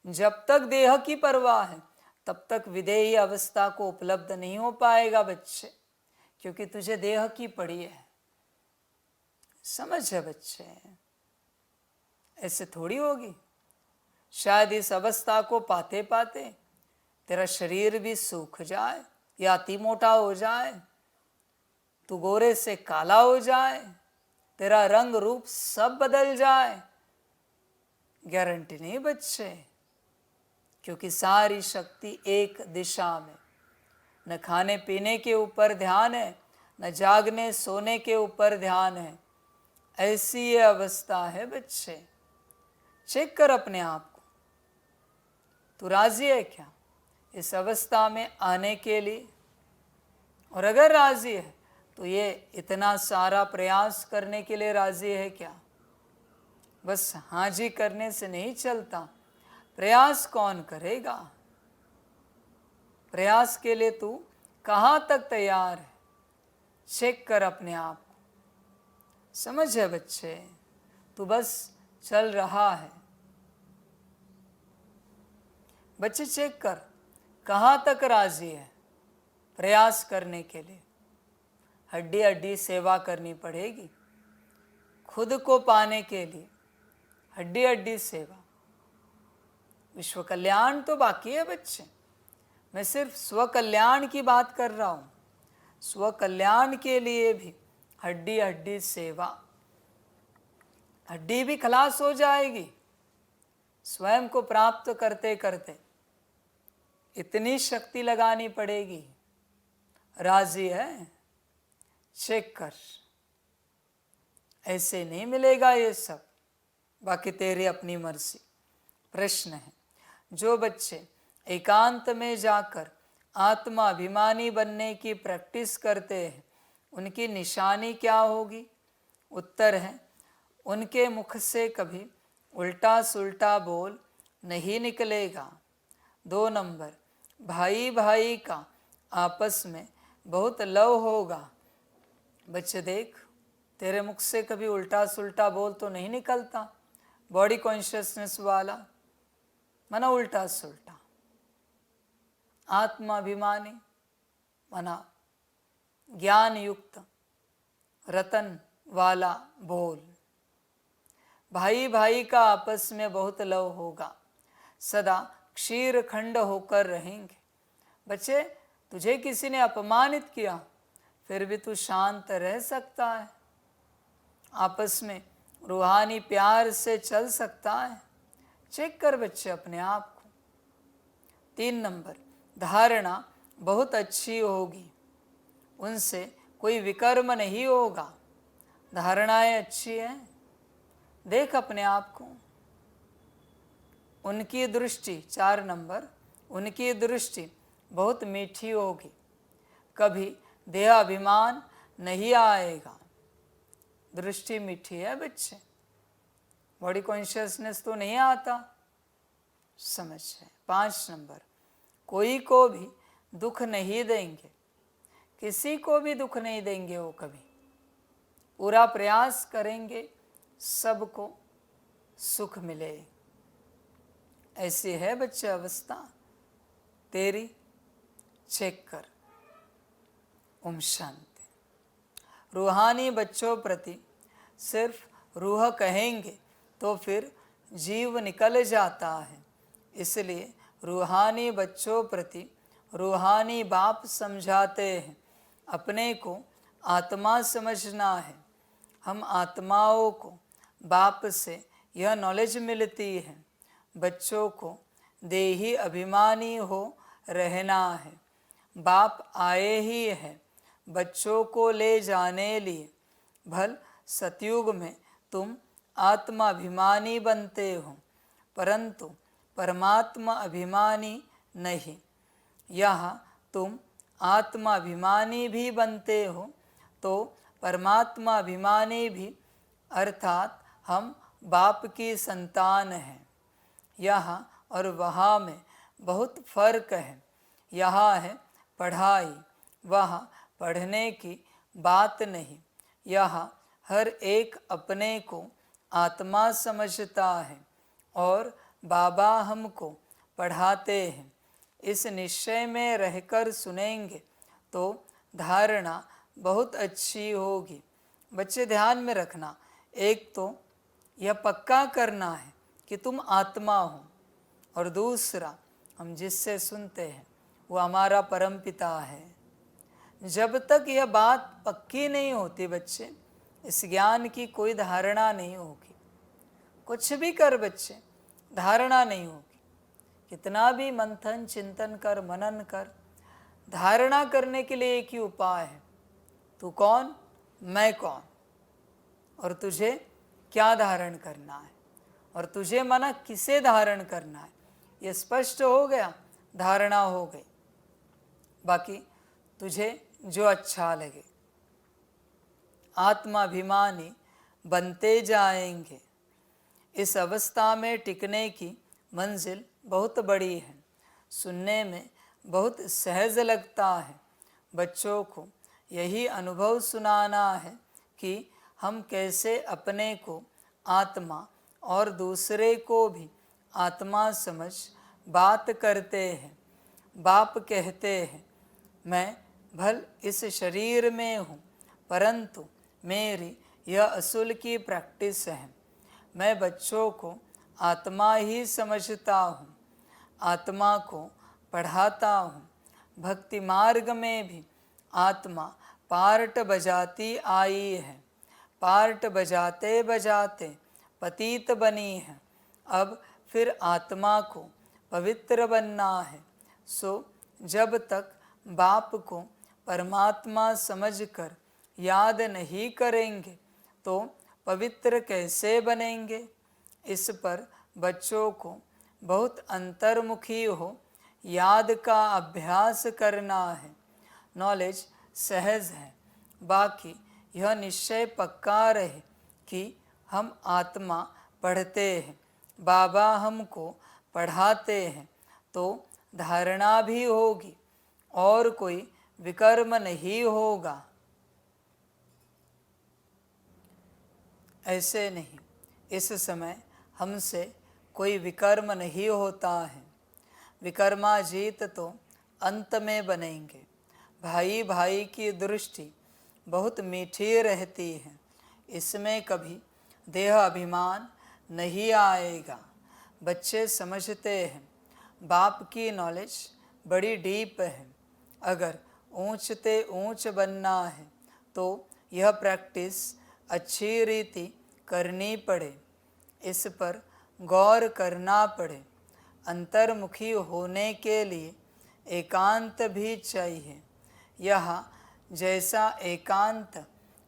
जब तक देह की परवाह है तब तक विदेही अवस्था को उपलब्ध नहीं हो पाएगा बच्चे, क्योंकि तुझे देह की पड़ी है। समझ है बच्चे, ऐसे थोड़ी होगी। शायद इस अवस्था को पाते पाते तेरा शरीर भी सूख जाए या अति मोटा हो जाए, तू गोरे से काला हो जाए, तेरा रंग रूप सब बदल जाए। गारंटी नहीं बच्चे, क्योंकि सारी शक्ति एक दिशा में। न खाने पीने के ऊपर ध्यान है, न जागने सोने के ऊपर ध्यान है। ऐसी ये अवस्था है बच्चे। चेक कर अपने आप को, तू राजी है क्या इस अवस्था में आने के लिए? और अगर राजी है तो ये इतना सारा प्रयास करने के लिए राजी है क्या? बस हाँ जी करने से नहीं चलता, प्रयास कौन करेगा? प्रयास के लिए तू कहाँ तक तैयार है? चेक कर अपने आप को। समझ है बच्चे, तू बस चल रहा है। बच्चे चेक कर कहाँ तक राजी है प्रयास करने के लिए। हड्डी हड्डी सेवा करनी पड़ेगी खुद को पाने के लिए, हड्डी हड्डी सेवा। विश्व कल्याण तो बाकी है बच्चे, मैं सिर्फ स्व कल्याण की बात कर रहा हूँ। स्व कल्याण के लिए भी हड्डी हड्डी सेवा। हड्डी भी खलास हो जाएगी स्वयं को प्राप्त करते करते, इतनी शक्ति लगानी पड़ेगी। राजी है? चेक कर, ऐसे नहीं मिलेगा ये सब, बाकी तेरी अपनी मर्जी। प्रश्न है, जो बच्चे एकांत में जाकर आत्मा अभिमानी बनने की प्रैक्टिस करते हैं उनकी निशानी क्या होगी? उत्तर है, उनके मुख से कभी उल्टा सुल्टा बोल नहीं निकलेगा। 2 नंबर, भाई भाई का आपस में बहुत लव होगा। बच्चे देख, तेरे मुख से कभी उल्टा सुल्टा बोल तो नहीं निकलता, बॉडी कॉन्शियसनेस वाला, मना उल्टा सुल्टा। आत्माभिमानी मना ज्ञान युक्त रतन वाला बोल। भाई भाई का आपस में बहुत लव होगा, सदा क्षीर खंड होकर रहेंगे। बच्चे, तुझे किसी ने अपमानित किया फिर भी तू शांत रह सकता है, आपस में रूहानी प्यार से चल सकता है। चेक कर बच्चे अपने आप को। 3 नंबर, धारणा बहुत अच्छी होगी, उनसे कोई विकर्म नहीं होगा। धारणाएं अच्छी हैं, देख अपने आप को। उनकी दृष्टि 4 नंबर, उनकी दृष्टि बहुत मीठी होगी, कभी देह अभिमान नहीं आएगा। दृष्टि मीठी है बच्चे, बॉडी कॉन्शियसनेस तो नहीं आता, समझ है। 5 नंबर, कोई को भी दुख नहीं देंगे, किसी को भी दुख नहीं देंगे वो कभी, पूरा प्रयास करेंगे सबको सुख मिले। ऐसी है बच्चे अवस्था तेरी, चेक कर। ओम शांति। रूहानी बच्चों प्रति सिर्फ रूह कहेंगे तो फिर जीव निकल जाता है, इसलिए रूहानी बच्चों प्रति रूहानी बाप समझाते हैं। अपने को आत्मा समझना है। हम आत्माओं को बाप से यह नॉलेज मिलती है, बच्चों को देही अभिमानी हो रहना है। बाप आए ही है बच्चों को ले जाने लिए। भल सतयुग में तुम आत्मा अभिमानी बनते हो, परंतु परमात्मा अभिमानी नहीं। यहाँ तुम आत्मा अभिमानी भी बनते हो तो परमात्मा अभिमानी भी, अर्थात हम बाप की संतान हैं। यहाँ और वहाँ में बहुत फर्क है। यहाँ है पढ़ाई, वहाँ पढ़ने की बात नहीं। यहाँ हर एक अपने को आत्मा समझता है और बाबा हमको पढ़ाते हैं। इस निश्चय में रहकर सुनेंगे तो धारणा बहुत अच्छी होगी। बच्चे ध्यान में रखना, एक तो यह पक्का करना है कि तुम आत्मा हो, और दूसरा हम जिससे सुनते हैं वो हमारा परमपिता है। जब तक यह बात पक्की नहीं होती बच्चे, इस ज्ञान की कोई धारणा नहीं होगी। कुछ भी कर बच्चे, धारणा नहीं होगी। कितना भी मंथन चिंतन कर, मनन कर, धारणा करने के लिए एक ही उपाय है, तू कौन, मैं कौन, और तुझे क्या धारण करना है, और तुझे मना किसे धारण करना है। ये स्पष्ट हो गया, धारणा हो गई। बाकी तुझे जो अच्छा लगे। आत्माभिमानी बनते जाएंगे। इस अवस्था में टिकने की मंजिल बहुत बड़ी है। सुनने में बहुत सहज लगता है। बच्चों को यही अनुभव सुनाना है कि हम कैसे अपने को आत्मा और दूसरे को भी आत्मा समझ बात करते हैं। बाप कहते हैं, मैं भल इस शरीर में हूँ, परंतु मेरी यह असूल की प्रैक्टिस है। मैं बच्चों को आत्मा ही समझता हूँ, आत्मा को पढ़ाता हूँ। भक्ति मार्ग में भी आत्मा पार्ट बजाती आई है, पार्ट बजाते बजाते पतित बनी है। अब फिर आत्मा को पवित्र बनना है। सो जब तक बाप को परमात्मा समझकर याद नहीं करेंगे तो पवित्र कैसे बनेंगे। इस पर बच्चों को बहुत अंतर्मुखी हो याद का अभ्यास करना है। नॉलेज सहज है, बाकी यह निश्चय पक्का रहे कि हम आत्मा पढ़ते हैं, बाबा हमको पढ़ाते हैं, तो धारणा भी होगी और कोई विकर्म नहीं होगा। ऐसे नहीं, इस समय हमसे कोई विकर्म नहीं होता है। विकर्माजीत तो अंत में बनेंगे। भाई भाई की दृष्टि बहुत मीठी रहती है, इसमें कभी देह अभिमान नहीं आएगा। बच्चे समझते हैं बाप की नॉलेज बड़ी डीप है। अगर ऊंचते ऊंच बनना है तो यह प्रैक्टिस अच्छी रीति करनी पड़े, इस पर गौर करना पड़े। अंतर्मुखी होने के लिए एकांत भी चाहिए। यहाँ जैसा एकांत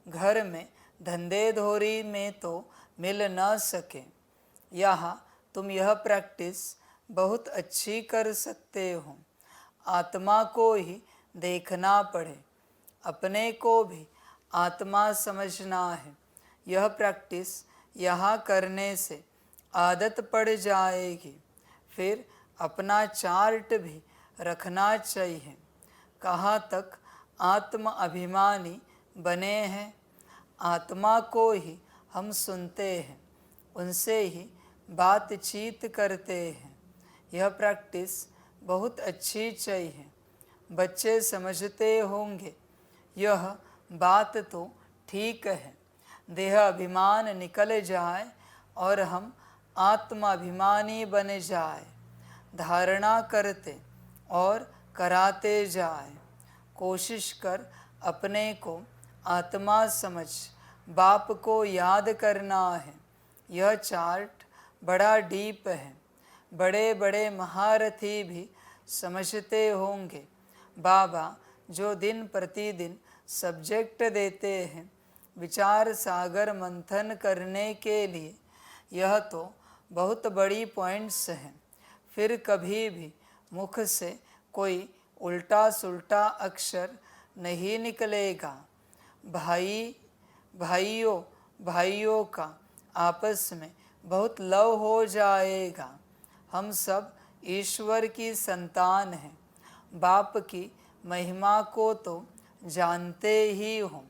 घर में धंधे धोरी में तो मिल न सके, यहाँ तुम यह प्रैक्टिस बहुत अच्छी कर सकते हो। आत्मा को ही देखना पड़े, अपने को भी आत्मा समझना है। यह प्रैक्टिस यहाँ करने से आदत पड़ जाएगी। फिर अपना चार्ट भी रखना चाहिए, कहाँ तक आत्म अभिमानी बने हैं। आत्मा को ही हम सुनते हैं, उनसे ही बातचीत करते हैं। यह प्रैक्टिस बहुत अच्छी चाहिए। बच्चे समझते होंगे यह बात तो ठीक है, देह अभिमान निकल जाए और हम आत्माभिमानी बन जाए। धारणा करते और कराते जाए। कोशिश कर अपने को आत्मा समझ बाप को याद करना है। यह चार्ट बड़ा डीप है, बड़े बड़े महारथी भी समझते होंगे। बाबा जो दिन प्रतिदिन सब्जेक्ट देते हैं विचार सागर मंथन करने के लिए, यह तो बहुत बड़ी पॉइंट्स हैं। फिर कभी भी मुख से कोई उल्टा सुल्टा अक्षर नहीं निकलेगा। भाइयों का आपस में बहुत लव हो जाएगा। हम सब ईश्वर की संतान हैं। बाप की महिमा को तो जानते ही हो।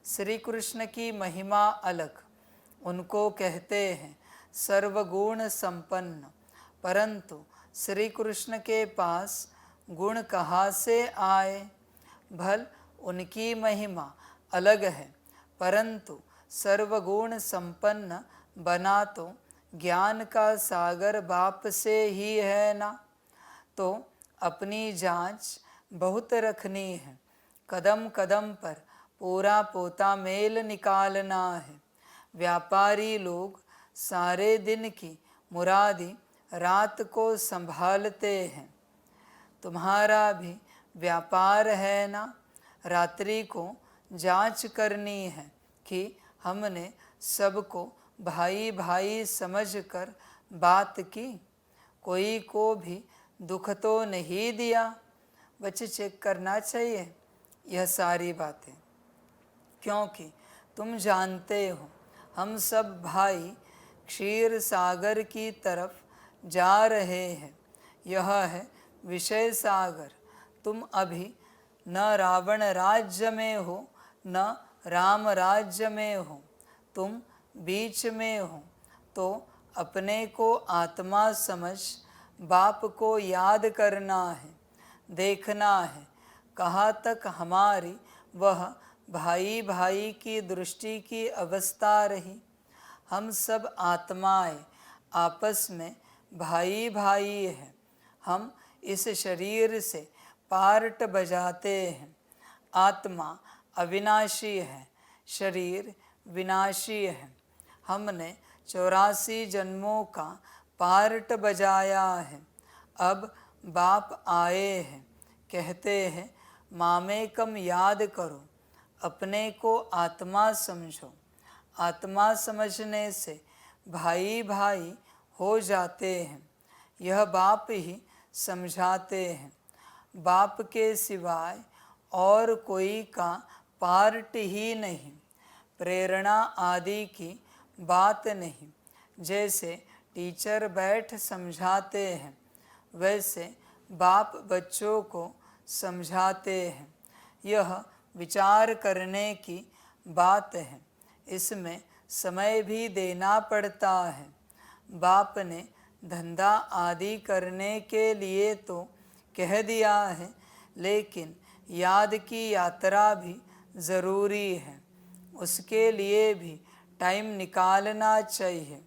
श्री कृष्ण की महिमा अलग, उनको कहते हैं सर्वगुण संपन्न। परंतु श्री कृष्ण के पास गुण कहाँ से आए। भल उनकी महिमा अलग है, परंतु सर्वगुण संपन्न बना तो ज्ञान का सागर बाप से ही है ना। तो अपनी जांच बहुत रखनी है। कदम कदम पर पूरा पोता मेल निकालना है। व्यापारी लोग सारे दिन की मुरादी रात को संभालते हैं। तुम्हारा भी व्यापार है ना। रात्रि को जांच करनी है कि हमने सबको भाई भाई समझकर बात की, कोई को भी दुख तो नहीं दिया। बच्चे चेक करना चाहिए यह सारी बातें, क्योंकि तुम जानते हो हम सब भाई क्षीर सागर की तरफ जा रहे हैं। यह है विषय सागर। तुम अभी न रावण राज्य में हो न राम राज्य में हो। तुम बीच में हो, तो अपने को आत्मा समझ बाप को याद करना है, देखना है कहाँ तक हमारी वह भाई भाई की दृष्टि की अवस्था रही। हम सब आत्माएं आपस में भाई भाई हैं। हम इस शरीर से पार्ट बजाते हैं। आत्मा अविनाशी है, शरीर विनाशी है। हमने 84 जन्मों का पार्ट बजाया है। अब बाप आए हैं, कहते हैं मामेकम याद करो, अपने को आत्मा समझो। आत्मा समझने से भाई भाई हो जाते हैं। यह बाप ही समझाते हैं। बाप के सिवाय और कोई का पार्ट ही नहीं। प्रेरणा आदि की बात नहीं। जैसे टीचर बैठ समझाते हैं, वैसे बाप बच्चों को समझाते हैं। यह विचार करने की बात है। इसमें समय भी देना पड़ता है। बाप ने धंधा आदि करने के लिए तो कह दिया है, लेकिन याद की यात्रा भी ज़रूरी है। उसके लिए भी टाइम निकालना चाहिए।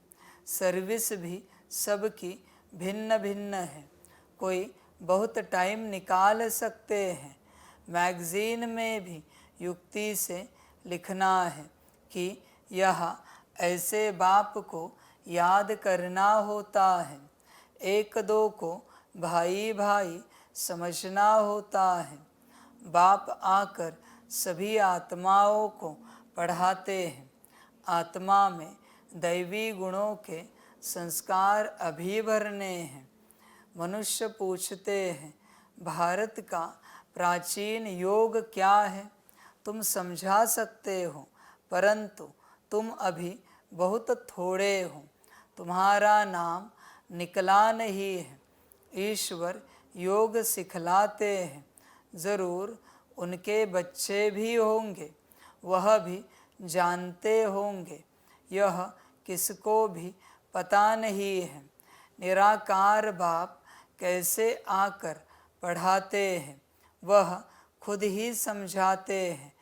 सर्विस भी सबकी भिन्न भिन्न है। कोई बहुत टाइम निकाल सकते हैं। मैगज़ीन में भी युक्ति से लिखना है कि यह ऐसे बाप को याद करना होता है। एक दो को भाई भाई समझना होता है। बाप आकर सभी आत्माओं को पढ़ाते हैं। आत्मा में दैवी गुणों के संस्कार अभी भरने हैं। मनुष्य पूछते हैं, भारत का प्राचीन योग क्या है? तुम समझा सकते हो, परंतु तुम अभी बहुत थोड़े हो। तुम्हारा नाम निकला नहीं है। ईश्वर योग सिखलाते हैं। ज़रूर उनके बच्चे भी होंगे, वह भी जानते होंगे। यह किसको भी पता नहीं है। निराकार बाप कैसे आकर पढ़ाते हैं, वह खुद ही समझाते हैं।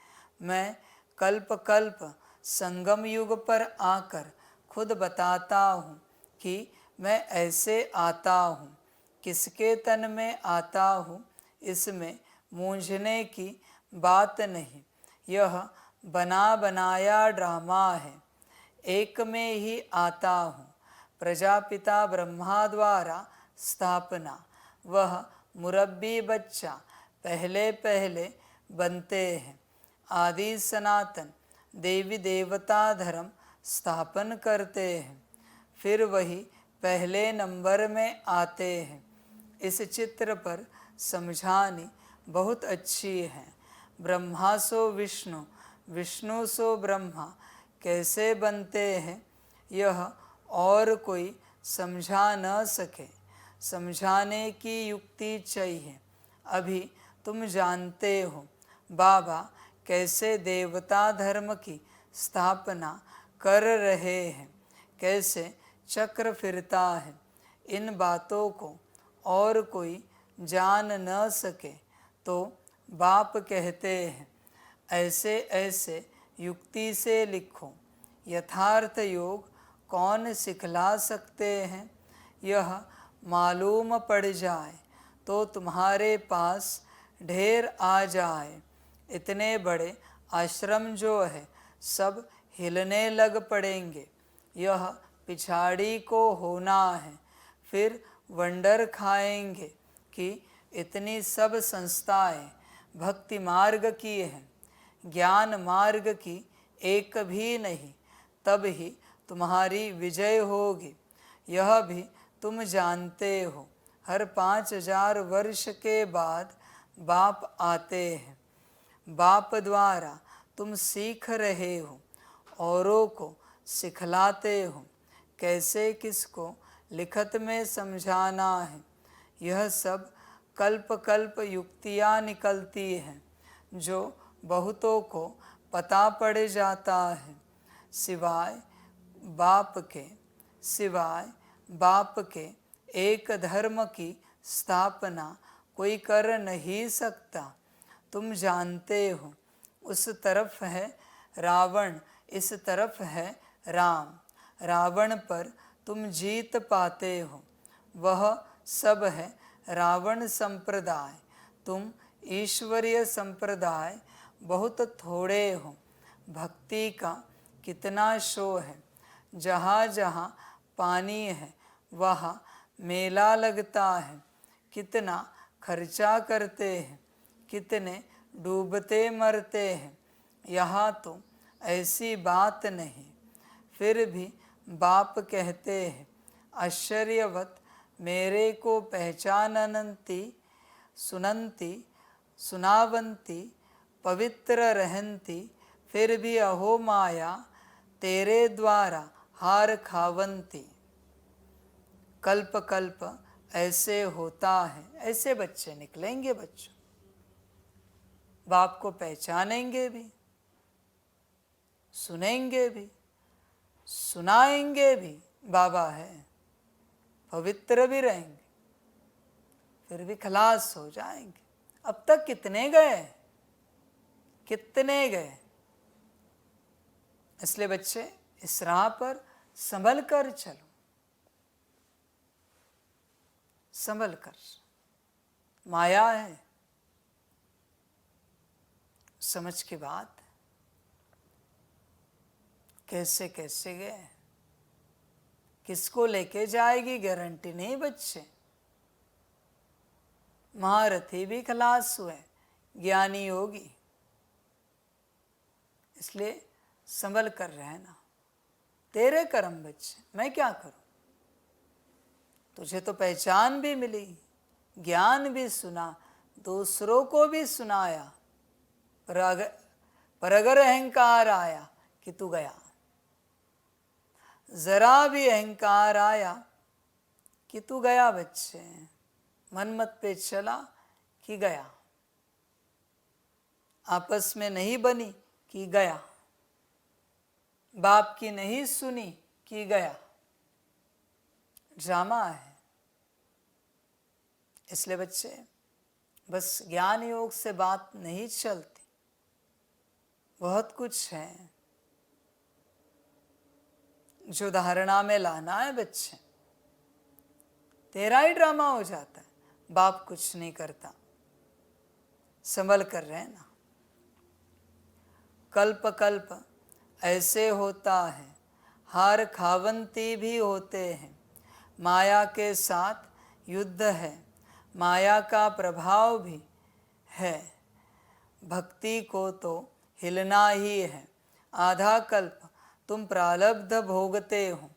मैं कल्प कल्प संगम युग पर आकर खुद बताता हूँ कि मैं ऐसे आता हूँ। किसके तन में आता हूँ, इसमें मूंझने की बात नहीं। यह बना बनाया ड्रामा है। एक में ही आता हूँ। प्रजापिता ब्रह्मा द्वारा स्थापना। वह मुरब्बी बच्चा पहले पहले बनते हैं। आदि सनातन देवी देवता धर्म स्थापन करते हैं, फिर वही पहले नंबर में आते हैं। इस चित्र पर समझानी बहुत अच्छी है। ब्रह्मा सो विष्णु, विष्णु सो ब्रह्मा कैसे बनते हैं, यह और कोई समझा न सके। समझाने की युक्ति चाहिए। अभी तुम जानते हो बाबा कैसे देवता धर्म की स्थापना कर रहे हैं, कैसे चक्र फिरता है। इन बातों को और कोई जान न सके तो बाप कहते हैं ऐसे ऐसे युक्ति से लिखो। यथार्थ योग कौन सिखला सकते हैं? यह मालूम पड़ जाए तो तुम्हारे पास ढेर आ जाए। इतने बड़े आश्रम जो है सब हिलने लग पड़ेंगे। यह पिछाड़ी को होना है। फिर वंडर खाएंगे कि इतनी सब संस्थाएं भक्ति मार्ग की हैं, ज्ञान मार्ग की एक भी नहीं। तब ही तुम्हारी विजय होगी। यह भी तुम जानते हो। हर 5000 वर्ष के बाद बाप आते हैं। बाप द्वारा तुम सीख रहे हो, औरों को सिखलाते हो कैसे किसको लिखत में समझाना है। यह सब कल्प कल्प युक्तियाँ निकलती हैं जो बहुतों को पता पड़ जाता है। सिवाय बाप के एक धर्म की स्थापना कोई कर नहीं सकता। तुम जानते हो, उस तरफ है रावण, इस तरफ है राम। रावण पर तुम जीत पाते हो, वह सब है रावण संप्रदाय। तुम ईश्वरीय संप्रदाय बहुत थोड़े हो। भक्ति का कितना शो है, जहाँ जहाँ पानी है वहाँ मेला लगता है। कितना खर्चा करते हैं, कितने डूबते मरते हैं। यहाँ तो ऐसी बात नहीं। फिर भी बाप कहते हैं, आश्चर्यवत मेरे को पहचानती, सुनंती, सुनावंती, पवित्र रहंती, फिर भी अहो माया तेरे द्वारा हार खावंती। कल्प कल्प ऐसे होता है। ऐसे बच्चे निकलेंगे। बच्चों बाप को पहचानेंगे भी, सुनेंगे भी, सुनाएंगे भी, बाबा है, पवित्र भी रहेंगे, फिर भी खलास हो जाएंगे। अब तक कितने गए, कितने गए। इसलिए बच्चे इस राह पर संभल कर चलो, संभल कर। माया है, समझ की बात। कैसे कैसे गए, किसको लेके जाएगी गारंटी नहीं। बच्चे महारथी भी खलास हुए, ज्ञानी योगी। इसलिए संभल कर रहना। तेरे कर्म बच्चे, मैं क्या करूं। तुझे तो पहचान भी मिली, ज्ञान भी सुना, दूसरों को भी सुनाया, पर अगर अहंकार आया कि तू गया, जरा भी अहंकार आया कि तू गया बच्चे, मनमत पे चला कि गया, आपस में नहीं बनी कि गया, बाप की नहीं सुनी कि गया। ड्रामा है। इसलिए बच्चे बस ज्ञान योग से बात नहीं चलती, बहुत कुछ है जो धारणा में लाना है बच्चे। तेरा ही ड्रामा हो जाता है, बाप कुछ नहीं करता। संभल कर रहना। कल्प कल्प ऐसे होता है, हार खावंती भी होते हैं। माया के साथ युद्ध है, माया का प्रभाव भी है। भक्ति को तो हिलना ही है। आधा कल्प तुम प्रारब्ध भोगते हो,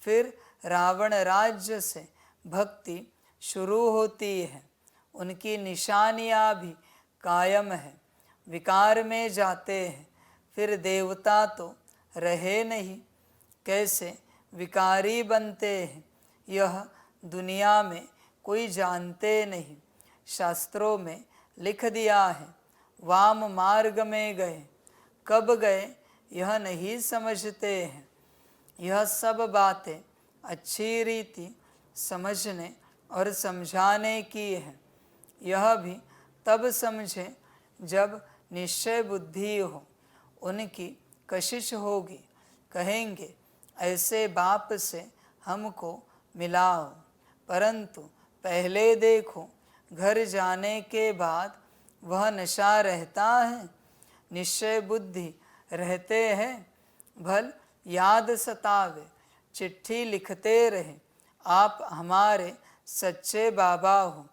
फिर रावण राज्य से भक्ति शुरू होती है। उनकी निशानियाँ भी कायम है। विकार में जाते हैं, फिर देवता तो रहे नहीं, कैसे विकारी बनते हैं यह दुनिया में कोई जानते नहीं। शास्त्रों में लिख दिया है, वाम मार्ग में गए, कब गए यह नहीं समझते हैं। यह सब बातें अच्छी रीति समझने और समझाने की है। यह भी तब समझे जब निश्चय बुद्धि हो, उनकी कशिश होगी। कहेंगे ऐसे बाप से हमको मिलाओ, परंतु पहले देखो घर जाने के बाद वह नशा रहता है, निश्चय बुद्धि रहते हैं। भल याद सतावे, चिट्ठी लिखते रहे, आप हमारे सच्चे बाबा हो।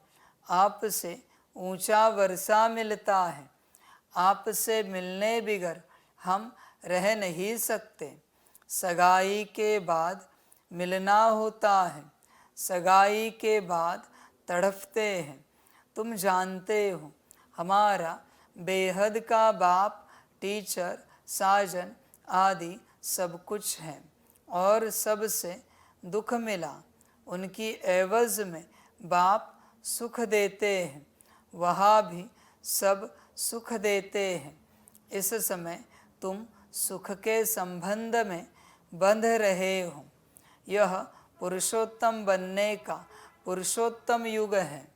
आपसे ऊंचा वर्षा मिलता है, आपसे मिलने बिगर हम रह नहीं सकते। सगाई के बाद मिलना होता है, सगाई के बाद तड़फते हैं। तुम जानते हो हमारा बेहद का बाप, टीचर, साजन आदि सब कुछ है, और सबसे दुख मिला। उनकी एवज में बाप सुख देते हैं, वहाँ भी सब सुख देते हैं। इस समय तुम सुख के संबंध में बंध रहे हो। यह पुरुषोत्तम बनने का पुरुषोत्तम युग है।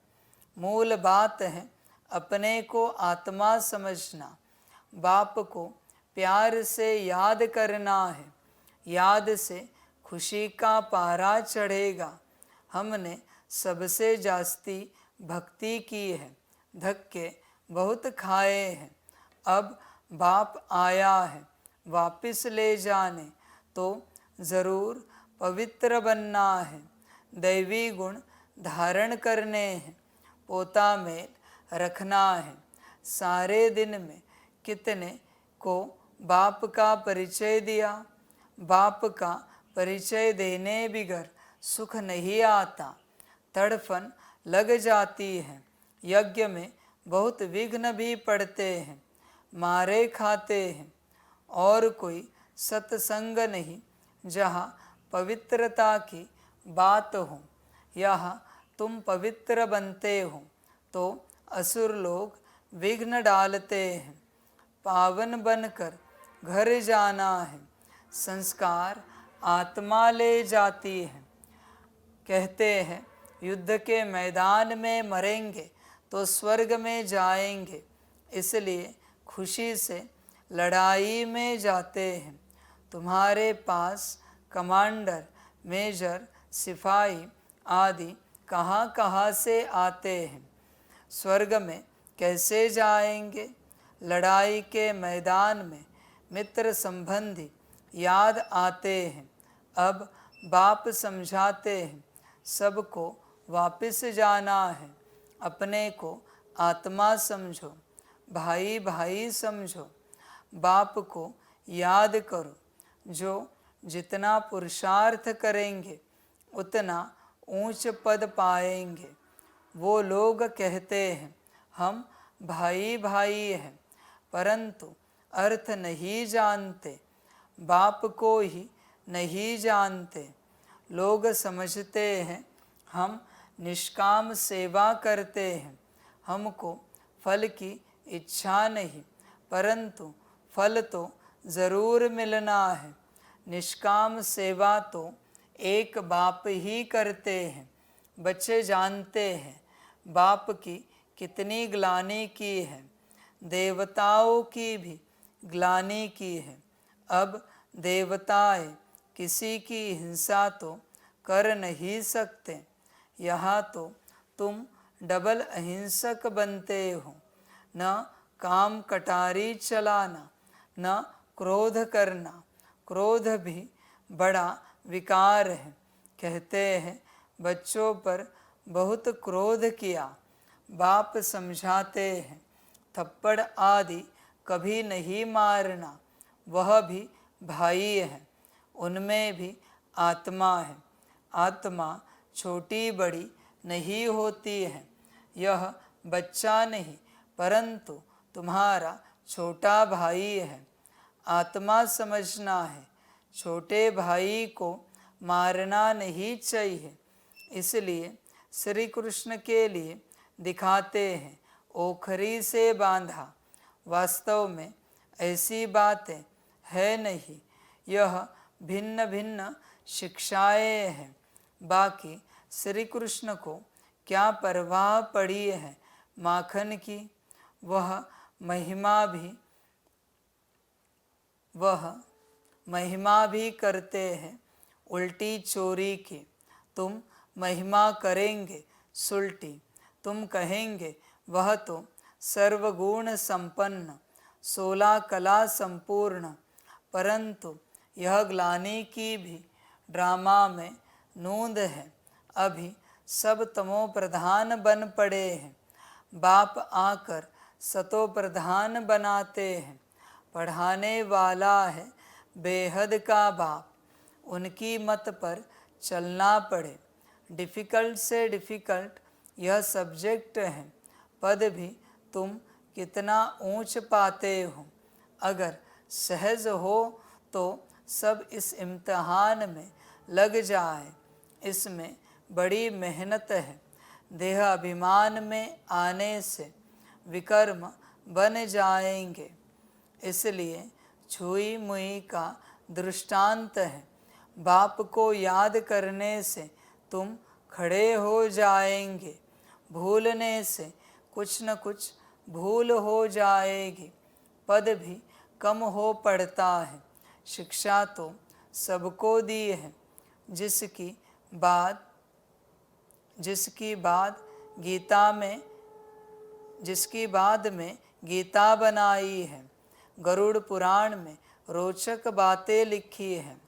मूल बात है अपने को आत्मा समझना। बाप को प्यार से याद करना है। याद से खुशी का पारा चढ़ेगा। हमने सबसे जास्ती भक्ति की है, धक्के बहुत खाए हैं। अब बाप आया है वापिस ले जाने, तो ज़रूर पवित्र बनना है। दैवी गुण धारण करने हैं, पोता मेल रखना है। सारे दिन में कितने को बाप का परिचय दिया। बाप का परिचय देने बिगर सुख नहीं आता, तड़फन लग जाती है। यज्ञ में बहुत विघ्न भी पड़ते हैं, मारे खाते हैं। और कोई सत्संग नहीं जहाँ पवित्रता की बात हो। यहाँ तुम पवित्र बनते हो तो असुर लोग विघ्न डालते हैं। पावन बनकर घर जाना है। संस्कार आत्मा ले जाती है। कहते हैं युद्ध के मैदान में मरेंगे तो स्वर्ग में जाएंगे, इसलिए खुशी से लड़ाई में जाते हैं। तुम्हारे पास कमांडर, मेजर, सिपाही आदि कहाँ कहाँ से आते हैं। स्वर्ग में कैसे जाएंगे। लड़ाई के मैदान में मित्र संबंधी याद आते हैं। अब बाप समझाते हैं सबको वापिस जाना है। अपने को आत्मा समझो, भाई भाई समझो। बाप को याद करो। जो जितना पुरुषार्थ करेंगे उतना ऊंच पद पाएंगे। वो लोग कहते हैं हम भाई भाई हैं, परंतु अर्थ नहीं जानते, बाप को ही नहीं जानते। लोग समझते हैं हम निष्काम सेवा करते हैं, हमको फल की इच्छा नहीं, परंतु फल तो ज़रूर मिलना है। निष्काम सेवा तो एक बाप ही करते हैं। बच्चे जानते हैं बाप की कितनी ग्लानि की है, देवताओं की भी ग्लानि की है। अब देवताएं किसी की हिंसा तो कर नहीं सकते। यहाँ तो तुम डबल अहिंसक बनते हो। न काम कटारी चलाना, न क्रोध करना। क्रोध भी बड़ा विकार है। कहते हैं बच्चों पर बहुत क्रोध किया। बाप समझाते हैं थप्पड़ आदि कभी नहीं मारना, वह भी भाई है, उनमें भी आत्मा है। आत्मा छोटी बड़ी नहीं होती है। यह बच्चा नहीं परंतु तुम्हारा छोटा भाई है। आत्मा समझना है। छोटे भाई को मारना नहीं चाहिए, इसलिए श्री कृष्ण के लिए दिखाते हैं ओखरी से बांधा। वास्तव में ऐसी बातें है नहीं। यह भिन्न भिन्न शिक्षाएं हैं। बाकी श्री कृष्ण को क्या परवाह पड़ी है माखन की। वह महिमा भी करते हैं उल्टी चोरी की। तुम महिमा करेंगे सुलटी। तुम कहेंगे वह तो सर्वगुण संपन्न, 16 कला संपूर्ण, परंतु यह ग्लानि की भी ड्रामा में नूंद है। अभी सब तमो प्रधान बन पड़े हैं। बाप आकर सतो प्रधान बनाते हैं। पढ़ाने वाला है बेहद का बाप, उनकी मत पर चलना पड़े। डिफ़िकल्ट से डिफ़िकल्ट यह सब्जेक्ट है। पद भी तुम कितना ऊंच पाते हो। अगर सहज हो तो सब इस इम्तिहान में लग जाए। इसमें बड़ी मेहनत है। देह अभिमान में आने से विकर्म बन जाएंगे, इसलिए छुई मुई का दृष्टांत है। बाप को याद करने से तुम खड़े हो जाएंगे, भूलने से कुछ न कुछ भूल हो जाएगी, पद भी कम हो पड़ता है। शिक्षा तो सबको दी है, जिसकी बाद में गीता बनाई है। गरुड़ पुराण में रोचक बातें लिखी हैं।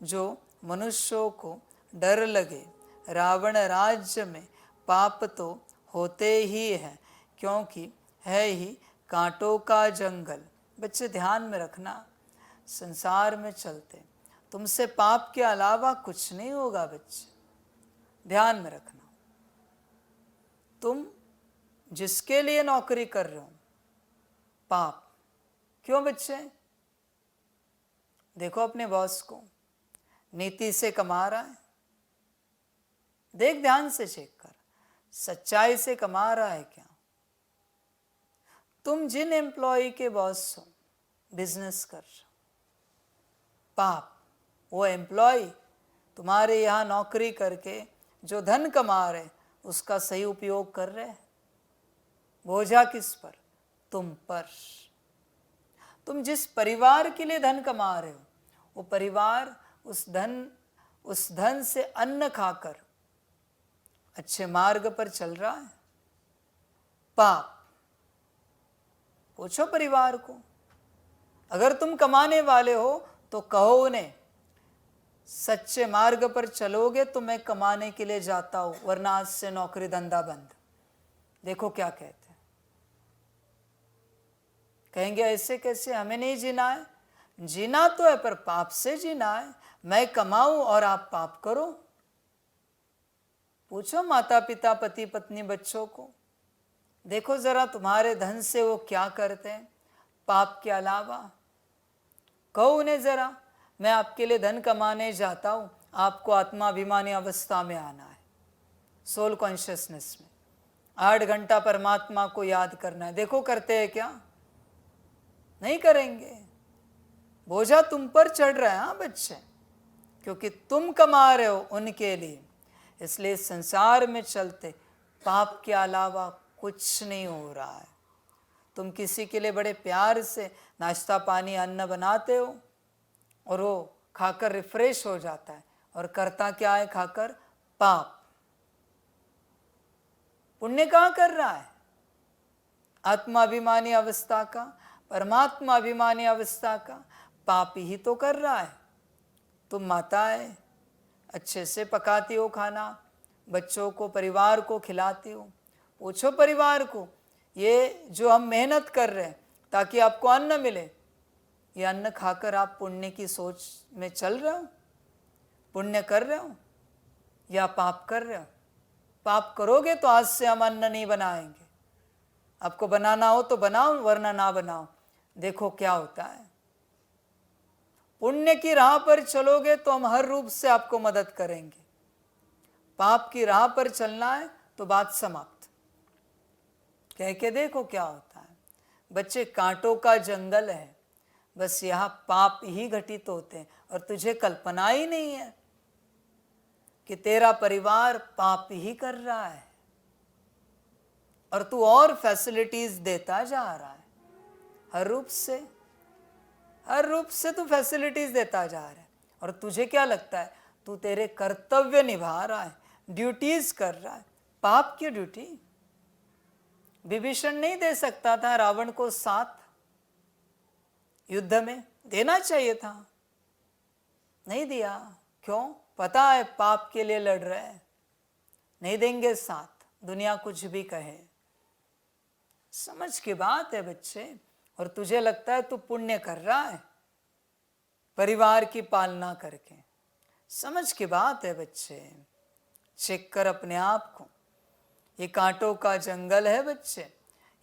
जो मनुष्यों को डर लगे, रावण राज्य में पाप तो होते ही है, क्योंकि है ही कांटों का जंगल। बच्चे ध्यान में रखना, संसार में चलते तुमसे पाप के अलावा कुछ नहीं होगा। बच्चे ध्यान में रखना, तुम जिसके लिए नौकरी कर रहे हो, पाप। क्यों बच्चे? देखो अपने बॉस को, नीति से कमा रहा है, देख ध्यान से चेक कर, सच्चाई से कमा रहा है क्या? तुम जिन एम्प्लॉय के बॉस हो, बिजनेस कर रहे हो, पाप। वो एम्प्लॉय तुम्हारे यहाँ नौकरी करके जो धन कमा रहे, उसका सही उपयोग कर रहे हैं। बोझा किस पर? तुम पर। तुम जिस परिवार के लिए धन कमा रहे हो, वो परिवार उस धन से अन्न खाकर अच्छे मार्ग पर चल रहा है? पाप। पूछो परिवार को, अगर तुम कमाने वाले हो तो कहो उन्हें, सच्चे मार्ग पर चलोगे तो मैं कमाने के लिए जाता हूं, वरना आज से नौकरी धंधा बंद। देखो क्या कहते हैं। कहेंगे ऐसे कैसे, हमें नहीं जीना है। जीना तो है, पर पाप से जीना है। मैं कमाऊं और आप पाप करो। पूछो माता पिता, पति पत्नी, बच्चों को, देखो जरा तुम्हारे धन से वो क्या करते हैं पाप के अलावा। कहो उन्हें जरा, मैं आपके लिए धन कमाने जाता हूं, आपको आत्माभिमानी अवस्था में आना है, सोल कॉन्शियसनेस में 8 घंटा परमात्मा को याद करना है। देखो करते हैं क्या? नहीं करेंगे। बोझा तुम पर चढ़ रहा है। हाँ बच्चे, क्योंकि तुम कमा रहे हो उनके लिए, इसलिए संसार में चलते पाप के अलावा कुछ नहीं हो रहा है। तुम किसी के लिए बड़े प्यार से नाश्ता पानी अन्न बनाते हो और वो खाकर रिफ्रेश हो जाता है, और करता क्या है खाकर? पाप। पुण्य कहाँ कर रहा है? आत्माभिमानी अवस्था का, परमात्मा अभिमानी अवस्था का पाप ही तो कर रहा है। तुम माताएं अच्छे से पकाती हो खाना, बच्चों को, परिवार को खिलाती हो। पूछो परिवार को, ये जो हम मेहनत कर रहे हैं ताकि आपको अन्न मिले, ये अन्न खाकर आप पुण्य की सोच में चल रहे हो? पुण्य कर रहे हो या पाप कर रहे हो? पाप करोगे तो आज से हम अन्न नहीं बनाएंगे। आपको बनाना हो तो बनाओ, वरना ना बनाओ। देखो क्या होता है। पुण्य की राह पर चलोगे तो हम हर रूप से आपको मदद करेंगे। पाप की राह पर चलना है तो बात समाप्त। कह के देखो क्या होता है। बच्चे, कांटों का जंगल है, बस यहाँ पाप ही घटित होते हैं, और तुझे कल्पना ही नहीं है कि तेरा परिवार पाप ही कर रहा है, और तू और फैसिलिटीज देता जा रहा है। हर रूप से तू फैसिलिटीज देता जा रहा है, और तुझे क्या लगता है तू तेरे कर्तव्य निभा रहा है, ड्यूटीज कर रहा है। पाप की ड्यूटी। विभीषण नहीं दे सकता था रावण को साथ युद्ध में? देना चाहिए था, नहीं दिया। क्यों? पता है पाप के लिए लड़ रहे हैं, नहीं देंगे साथ, दुनिया कुछ भी कहे। समझ की बात है बच्चे। और तुझे लगता है तू पुण्य कर रहा है परिवार की पालना करके। समझ की बात है बच्चे। चेक कर अपने आप को, ये कांटों का जंगल है बच्चे,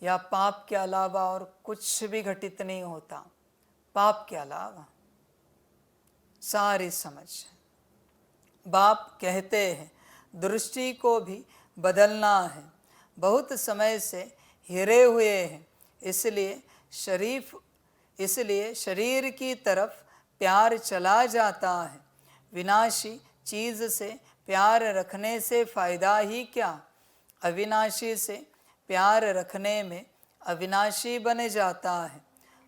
या पाप के अलावा और कुछ भी घटित नहीं होता। पाप के अलावा सारी समझ। बाप कहते हैं दृष्टि को भी बदलना है। बहुत समय से हिरे हुए हैं, इसलिए शरीफ इसलिए शरीर की तरफ प्यार चला जाता है। विनाशी चीज से प्यार रखने से फायदा ही क्या, अविनाशी से प्यार रखने में अविनाशी बन जाता है।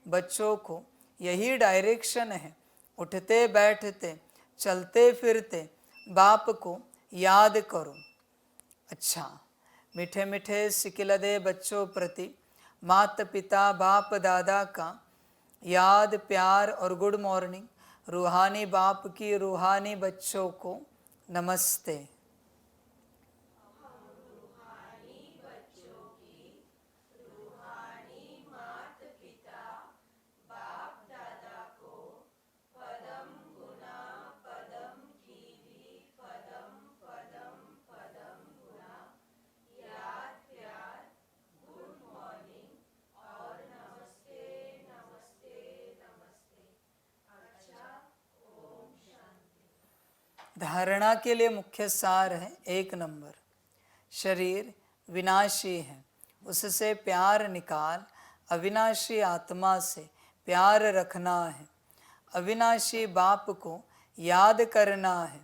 बच्चों को यही डायरेक्शन है। उठते बैठते चलते फिरते बाप को याद करो। अच्छा, मीठे मीठे सिकिलदे बच्चों प्रति माता पिता बाप दादा का याद, प्यार और गुड मॉर्निंग। रूहानी बाप की रूहानी बच्चों को नमस्ते। धारणा के लिए मुख्य सार है 1 नंबर, शरीर विनाशी है, उससे प्यार निकाल। अविनाशी आत्मा से प्यार रखना है। अविनाशी बाप को याद करना है।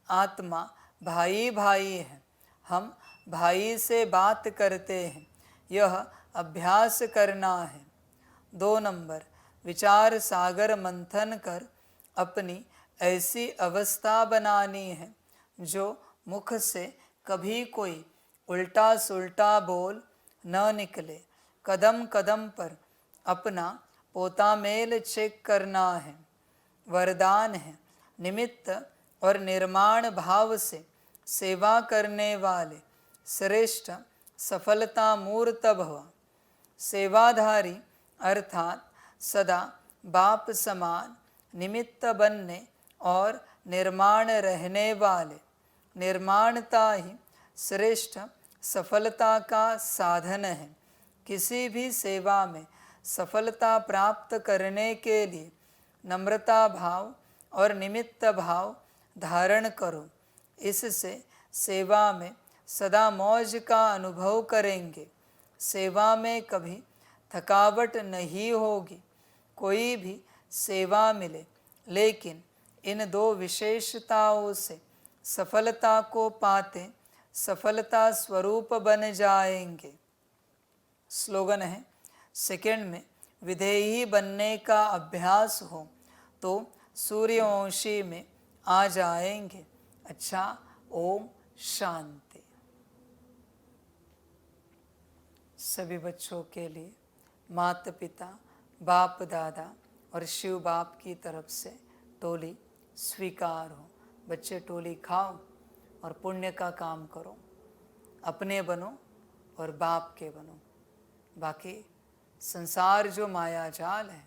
आत्मा भाई भाई है, हम भाई से बात करते हैं, यह अभ्यास करना है। 2 नंबर, विचार सागर मंथन कर अपनी ऐसी अवस्था बनानी है जो मुख से कभी कोई उल्टा सुल्टा बोल न निकले। कदम कदम पर अपना पोता मेल चेक करना है। वरदान है, निमित्त और निर्माण भाव से सेवा करने वाले श्रेष्ठ सफलता मूर्त भव। सेवाधारी अर्थात सदा बाप समान निमित्त बनने और निर्माण रहने वाले। निर्माणता ही श्रेष्ठ सफलता का साधन है। किसी भी सेवा में सफलता प्राप्त करने के लिए नम्रता भाव और निमित्त भाव धारण करो। इससे सेवा में सदा मौज का अनुभव करेंगे। सेवा में कभी थकावट नहीं होगी। कोई भी सेवा मिले, लेकिन इन 2 विशेषताओं से सफलता को पाते सफलता स्वरूप बन जाएंगे। स्लोगन है, सेकंड में विधेयी बनने का अभ्यास हो तो सूर्यवंशी में आ जाएंगे। अच्छा, ओम शांति। सभी बच्चों के लिए माता पिता बाप दादा और शिव बाप की तरफ से टोली स्वीकार हो। बच्चे टोली खाओ और पुण्य का काम करो। अपने बनो और बाप के बनो। बाकी संसार जो माया जाल है,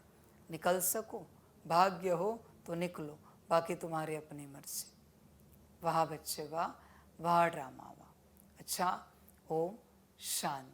निकल सको, भाग्य हो तो निकलो, बाकी तुम्हारी अपनी मर्जी। वाह बच्चे वाह, वाह ड्रामा वाह। अच्छा, ओम शांति।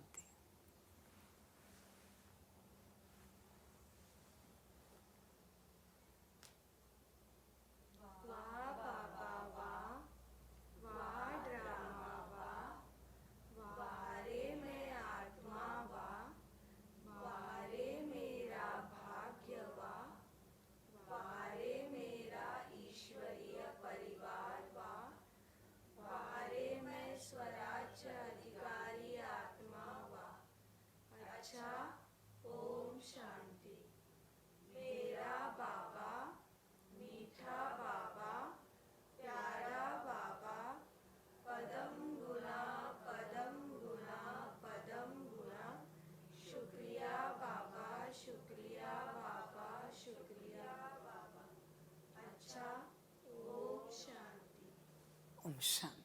ओम शांति।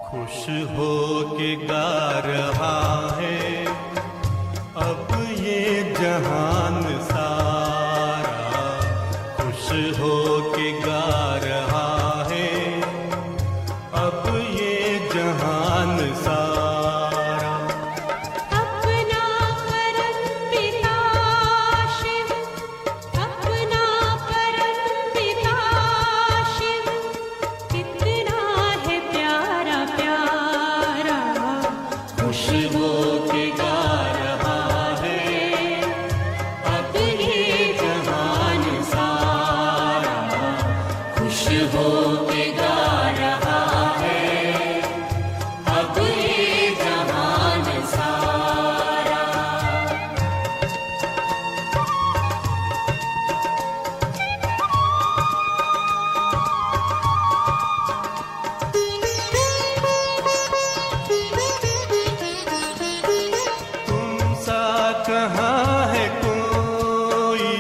खुश हो के गा रहा है जहान सारा खुश हो के गा रहा है, अब ये जहान सारा। अपना परम पिता शिव, अपना परम पिता शिव, कितना है प्यारा प्यारा, खुश हो के गा रहा है, अब ये जहान सारा खुश हो के गा रहा है, अब ये जहान सारा। तुम सा कहाँ है कोई,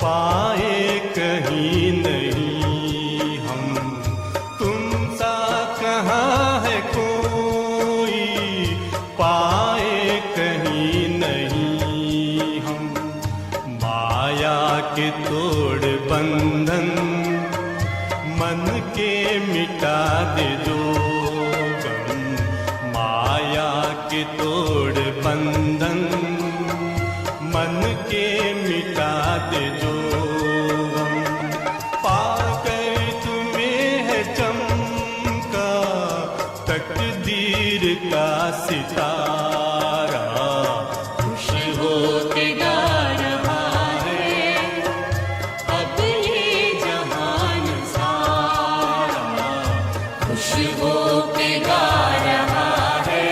पाए कहीं नहीं हम। तुम सा कहाँ है कोई, पाए कहीं नहीं हम। माया के तोड़ बंधन मन के मिटा दे जो गम, माया के तोड़ बंधन मन के मिटा दे जो गम। पाकर तुम्हें है चमका तकदीर का सितारा, खुश हो के गा रहा है, अब ये जहान सारा खुश हो के गा रहा है,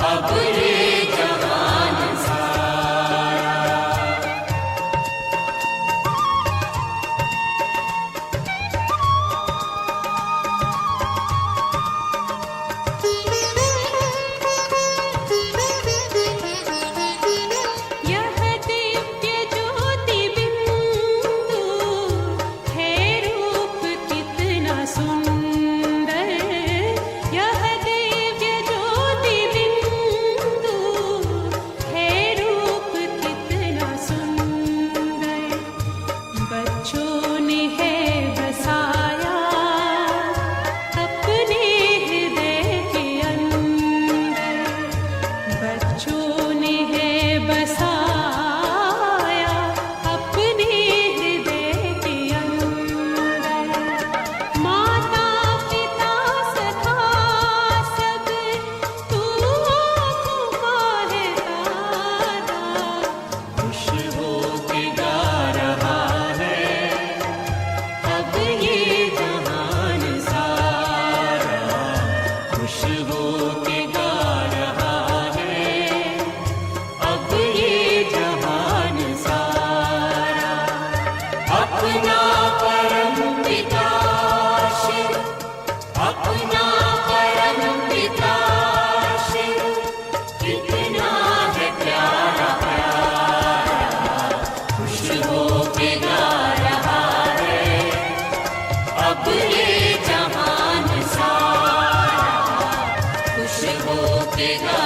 अब ये जहान सारा। यह दिव्य ज्योति बिंदु है रूप कितना सुंदर, यह दिव्य ज्योति बिंदु है रूप कितना सुंदर। बच्चों ने है बसाया अपने हृदय के अंदर, बच्चों ने है बसाया अपने हृदय के अंदर। माता पिता सखा सब तू आँखों का है तारा, खुश हो के गा रहा है, अब ये जहान सारा खुश हो के गा रहा है, अब ये जहान सारा। अपना परम पिता शिव, अपना परम पिता शिव, कितना है प्यारा प्यारा, खुश हो के गा रहा है, अब ये जहान सारा खुश हो के गा